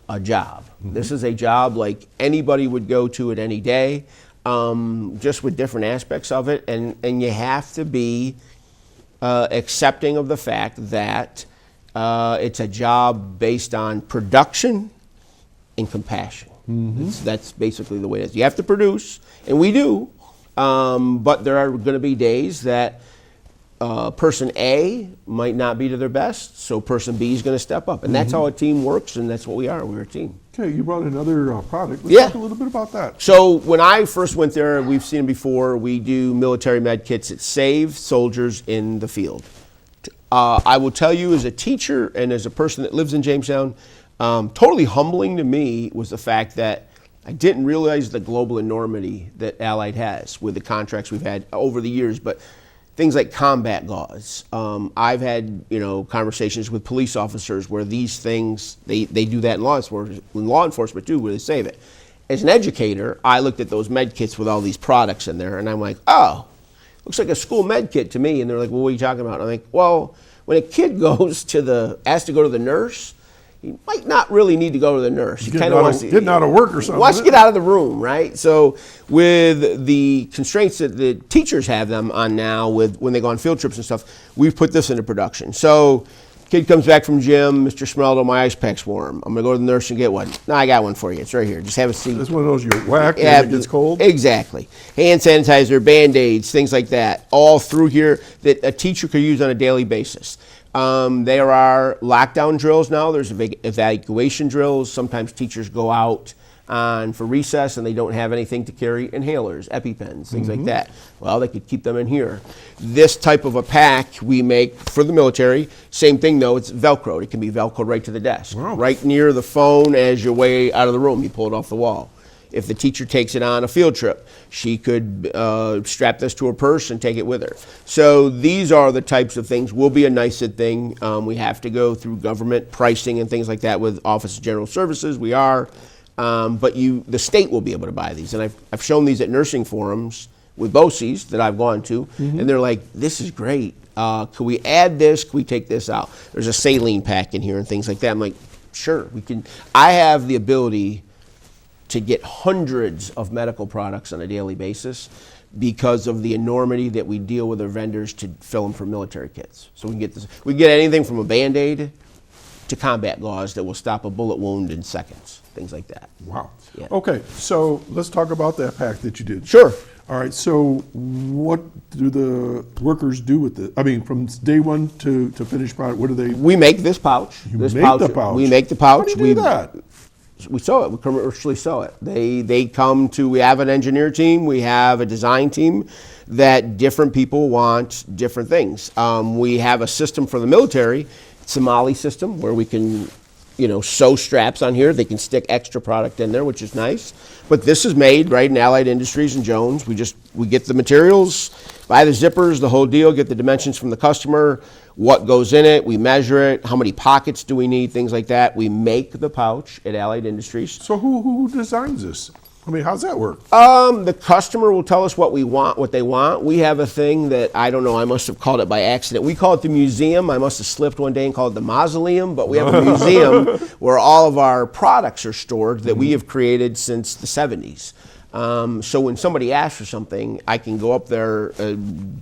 a job. This is a job like anybody would go to it any day, just with different aspects of it. And you have to be accepting of the fact that it's a job based on production and compassion. That's basically the way it is. You have to produce, and we do, but there are going to be days that person A might not be to their best, so person B is going to step up. And that's how a team works, and that's what we are. We're a team. Okay, you brought another product. Let's Yeah. talk a little bit about that. So when I first went there, we've seen it before, we do military med kits that save soldiers in the field. I will tell you, as a teacher and as a person that lives in Jamestown, totally humbling to me was the fact that I didn't realize the global enormity that Allied has with the contracts we've had over the years, but things like combat gauze. I've had conversations with police officers where these things, they do that in law enforcement too, where they save it. As an educator, I looked at those med kits with all these products in there, and I'm like, oh, looks like a school med kit to me. And they're like, well, what are you talking about? And I'm like, well, when a kid has to go to the nurse, you might not really need to go to the nurse. You kind of want to getting out of work or something. wants to get out of the room, right? So with the constraints that the teachers have them on now, with when they go on field trips and stuff, we've put this into production. So kid comes back from gym, Mr. Smeraldo, my ice pack's warm. I'm gonna go to the nurse and get one. No, I got one for you. It's right here. Just have a seat. This one of those you whack and it gets cold? Exactly. Hand sanitizer, Band-Aids, things like that, all through here that a teacher could use on a daily basis. There are lockdown drills now. There's a big evacuation drills. Sometimes teachers go out for recess and they don't have anything to carry, inhalers, EpiPens, things like that. Well, they could keep them in here. This type of a pack we make for the military. Same thing though, it's Velcroed. It can be Velcroed right to the desk, right near the phone as your way out of the room. You pull it off the wall. If the teacher takes it on a field trip, she could strap this to her purse and take it with her. So these are the types of things. Will be a NYSED thing. We have to go through government pricing and things like that with Office of General Services. We are. But the state will be able to buy these. And I've shown these at nursing forums with BOCES that I've gone to, and they're like, this is great. Could we add this? Could we take this out? There's a saline pack in here and things like that. I'm like, sure, we can. I have the ability to get hundreds of medical products on a daily basis because of the enormity that we deal with our vendors to fill them for military kits. So we can get this. We can get anything from a Band-Aid to combat gauze that will stop a bullet wound in seconds, things like that. Wow. Yeah. Okay, so let's talk about that pack that you did. Sure. All right, so what do the workers do with it? I mean, from day one to finished product, what do they? We make this pouch. You this make pouch. the pouch. We make the pouch. How do you do that? We sew it. We commercially sew it. They come to. We have an engineer team. We have a design team. That different people want different things. We have a system for the military. It's a Somali system where we can, sew straps on here. They can stick extra product in there, which is nice. But this is made right in Allied Industries in Jones. We get the materials, buy the zippers, the whole deal, get the dimensions from the customer, what goes in it, we measure it, how many pockets do we need, things like that. We make the pouch at Allied Industries. So who designs this? I mean, how's that work? The customer will tell us what we want, what they want. We have a thing that, I don't know, I must have called it by accident. We call it the museum. I must have slipped one day and called it the mausoleum, but we have a museum where all of our products are stored that we have created since the 70s. So when somebody asks for something, I can go up there,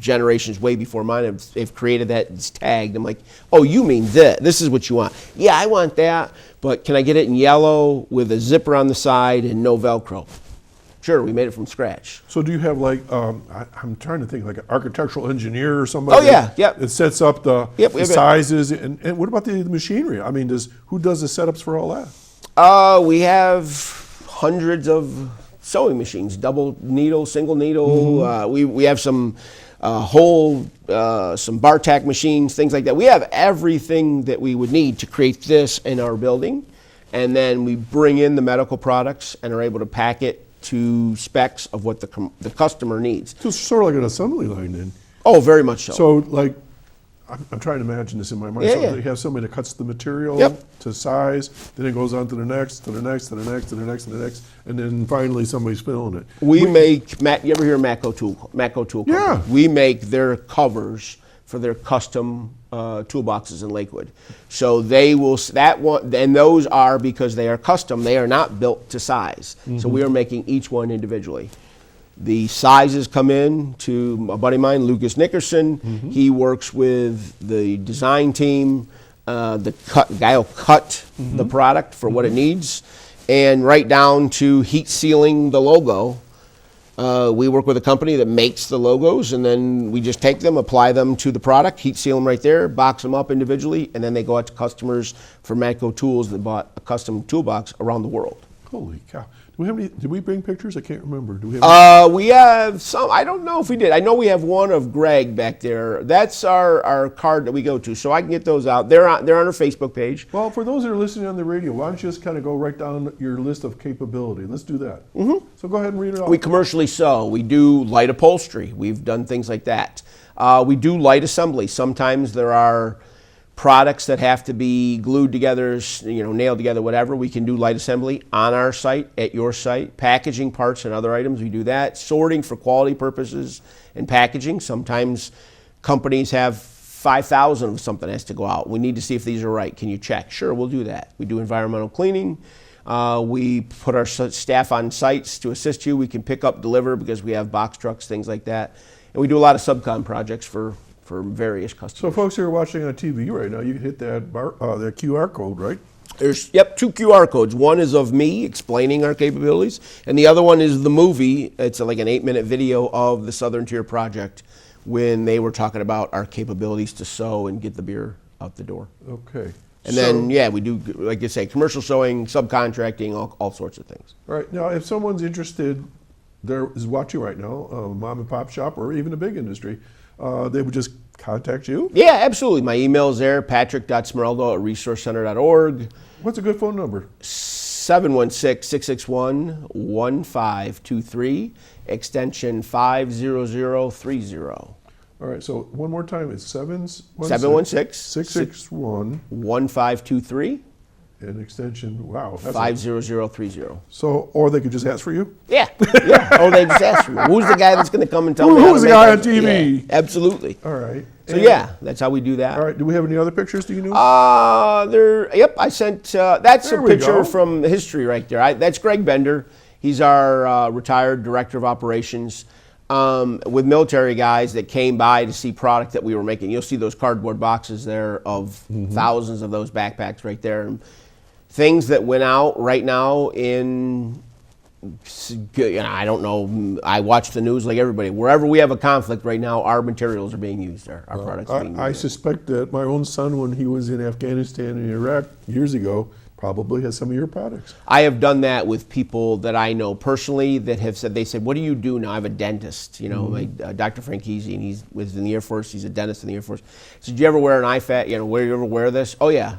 generations way before mine, they've created that, it's tagged. I'm like, oh, you mean this? This is what you want. Yeah, I want that, but can I get it in yellow with a zipper on the side and no Velcro? Sure, we made it from scratch. So do you have I'm trying to think, like an architectural engineer or somebody? Oh yeah, yep. It sets up the the sizes, and what about the machinery? I mean, who does the setups for all that? We have hundreds of sewing machines, double needle, single needle. We have some some bar-tack machines, things like that. We have everything that we would need to create this in our building, and then we bring in the medical products and are able to pack it to specs of what the customer needs. So it's sort of like an assembly line then. Oh, very much so. So like, I'm trying to imagine this in my mind. Yeah, so yeah. you have somebody that cuts the material Yep. to size, then it goes on to the next, to the next, to the next, to the next, to the next, and then finally somebody's filling it. We make, you ever hear Matco Tool Company? Yeah. We make their covers for their custom toolboxes in Lakewood. So they will, and those are because they are custom, they are not built to size. So we are making each one individually. The sizes come in to a buddy of mine, Lucas Nickerson. He works with the design team. The guy will cut the product for what it needs, and right down to heat sealing the logo. We work with a company that makes the logos, and then we just take them, apply them to the product, heat seal them right there, box them up individually, and then they go out to customers for Matco Tools that bought a custom toolbox around the world. Holy cow. Do we have any, did we bring pictures? I can't remember. Do we have We have some, I don't know if we did. I know we have one of Greg back there. That's our card that we go to, so I can get those out. They're on our Facebook page. Well, for those that are listening on the radio, why don't you just kind of go right down your list of capability? Let's do that. So go ahead and read it off. We commercially sew. We do light upholstery. We've done things like that. We do light assembly. Sometimes there are products that have to be glued together, nailed together, whatever. We can do light assembly on our site, at your site. Packaging parts and other items, we do that. Sorting for quality purposes and packaging. Sometimes companies have 5,000 of something that has to go out. We need to see if these are right. Can you check? Sure, we'll do that. We do environmental cleaning. We put our staff on sites to assist you. We can pick up, deliver, because we have box trucks, things like that. And we do a lot of subcon projects for various customers. So folks who are watching on TV right now, you can hit that that QR code, right? There's, two QR codes. One is of me explaining our capabilities, and the other one is the movie. It's like an 8-minute video of the Southern Tier Project when they were talking about our capabilities to sew and get the beer out the door. Okay. And then, yeah, we do, like I say, commercial sewing, subcontracting, all sorts of things. All right. Now, if someone's interested, there is watching right now, a mom and pop shop or even a big industry, they would just contact you? Yeah, absolutely. My email's there, patrick.smeraldo@resourcecenter.org. What's a good phone number? 716-661-1523, extension 50030. All right, so one more time, it's 716-661-1523, 1523 and extension, wow. that's 50030. So, or they could just ask for you? Yeah. Oh, they just asked me. Who's the guy that's going to come and tell me? Who's the guy on TV? Yeah, absolutely. All right. So yeah, that's how we do that. All right, do we have any other pictures, do you know? Yep, I sent, that's There a we picture go. from history right there. That's Greg Bender. He's our retired director of operations. With military guys that came by to see product that we were making. You'll see those cardboard boxes there of thousands of those backpacks right there. And things that went out right now in, I don't know, I watch the news like everybody. Wherever we have a conflict right now, our materials are being used there. Our products are being used. I suspect that my own son, when he was in Afghanistan and Iraq years ago, probably has some of your products. I have done that with people that I know personally that have said, they said, what do you do now? I have a dentist, my Dr. Frankese, and he was in the Air Force. He's a dentist in the Air Force. So did you ever wear an IFAT? Where you ever wear this? Oh yeah,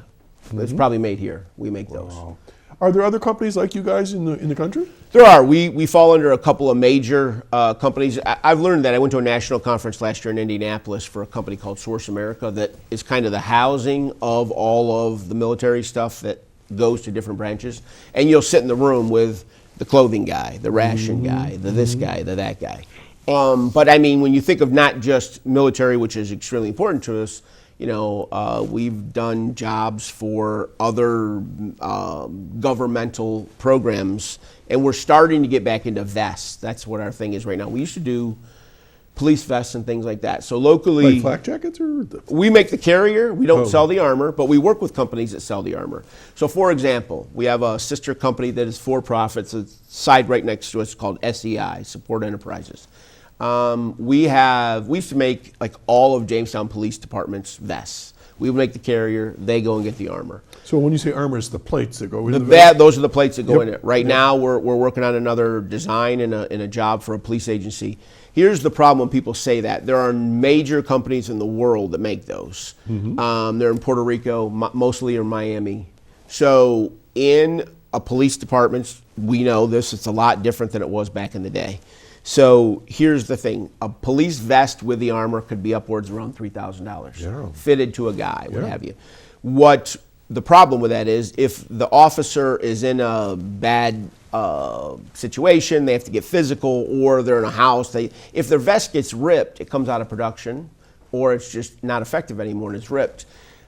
it's probably made here. We make those. Wow. Are there other companies like you guys in the country? There are. We fall under a couple of major companies. I've learned that. I went to a national conference last year in Indianapolis for a company called Source America that is kind of the housing of all of the military stuff that goes to different branches. And you'll sit in the room with the clothing guy, the ration guy, the this guy, the that guy. But I mean, when you think of not just military, which is extremely important to us, we've done jobs for other governmental programs, and we're starting to get back into vests. That's what our thing is right now. We used to do police vests and things like that. So locally, Like flak jackets or? we make the carrier. We don't sell the armor, but we work with companies that sell the armor. So for example, we have a sister company that is for profit. It's a side right next to us called SEI, Support Enterprises. We used to make like all of Jamestown Police Department's vests. We would make the carrier, they go and get the armor. So when you say armor, it's the plates that go in the vest? Those are the plates that go in it. Right Yep. now, we're working on another design in a job for a police agency. Here's the problem when people say that. There are major companies in the world that make those. They're in Puerto Rico, mostly in Miami. So in a police department, we know this, it's a lot different than it was back in the day. So here's the thing. A police vest with the armor could be upwards around $3,000, Yeah. fitted to a guy, what Yeah. have you. What the problem with that is if the officer is in a bad situation, they have to get physical, or they're in a house, if their vest gets ripped, it comes out of production, or it's just not effective anymore and it's ripped.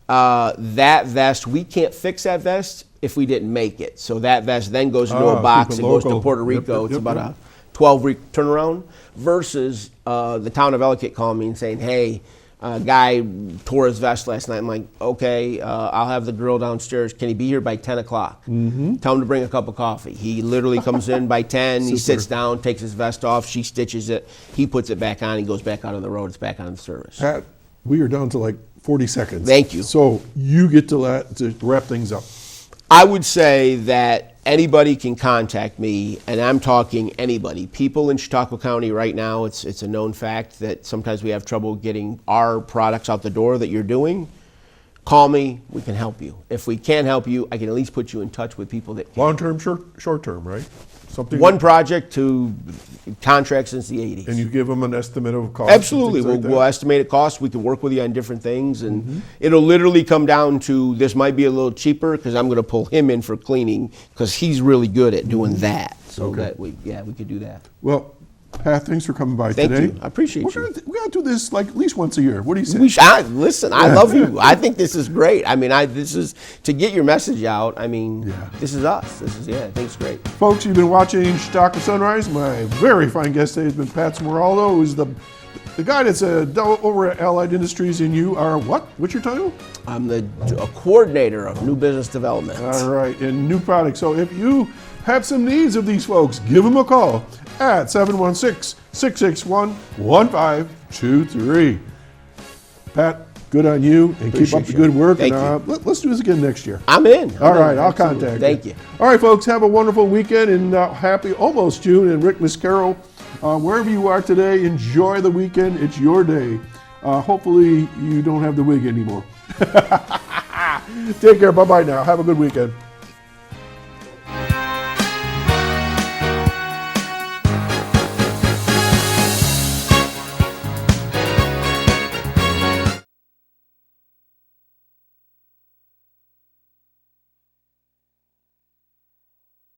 That vest, we can't fix that vest if we didn't make it. So that vest then goes into a box, keep it it goes to local. Puerto Yep, Rico. yep, It's about yep. a 12-week turnaround versus the town of Ellicott calling me and saying, hey, a guy tore his vest last night. I'm like, okay, I'll have the girl downstairs. Can he be here by 10 o'clock? Tell him to bring a cup of coffee. He literally comes in by 10. He sits down, takes his vest off. She stitches it. He puts it back on. He goes back out on the road. It's back on the service. Pat, we are down to like 40 seconds. Thank you. So you get to wrap things up. I would say that anybody can contact me, and I'm talking anybody. People in Chautauqua County right now, it's a known fact that sometimes we have trouble getting our products out the door that you're doing. Call me, we can help you. If we can't help you, I can at least put you in touch with people that can. Long-term, short-term, right? Something. One project to contracts since the 80s. And you give them an estimate of cost. Absolutely. and things like We'll that? estimate a cost. We can work with you on different things. And it'll literally come down to this might be a little cheaper because I'm going to pull him in for cleaning because he's really good at doing that. So Okay. that we could do that. Well, Pat, thanks for coming by Thank today. you. I appreciate you. We're gonna do this like at least once a year. What do you say? Listen, I love you. I think this is great. I mean, this is to get your message out. I mean, this is us. I think it's great. Folks, you've been watching Chautauqua Sunrise. My very fine guest today has been Pat Smeraldo, who's the guy that's over at Allied Industries, and you are what? What's your title? I'm a coordinator of new business development. All right, and new products. So if you have some needs of these folks, give them a call at 716-661-1523. Pat, Good on you, and keep up Appreciate the you. good work. Thank and let's do this again next year. I'm in. All right, I'll contact Thank you. All right, folks, have a wonderful weekend and happy almost June. And Rick Mascaro, wherever you are today, enjoy the weekend. It's your day. Hopefully you don't have the wig anymore. Take care. Bye-bye now. Have a good weekend.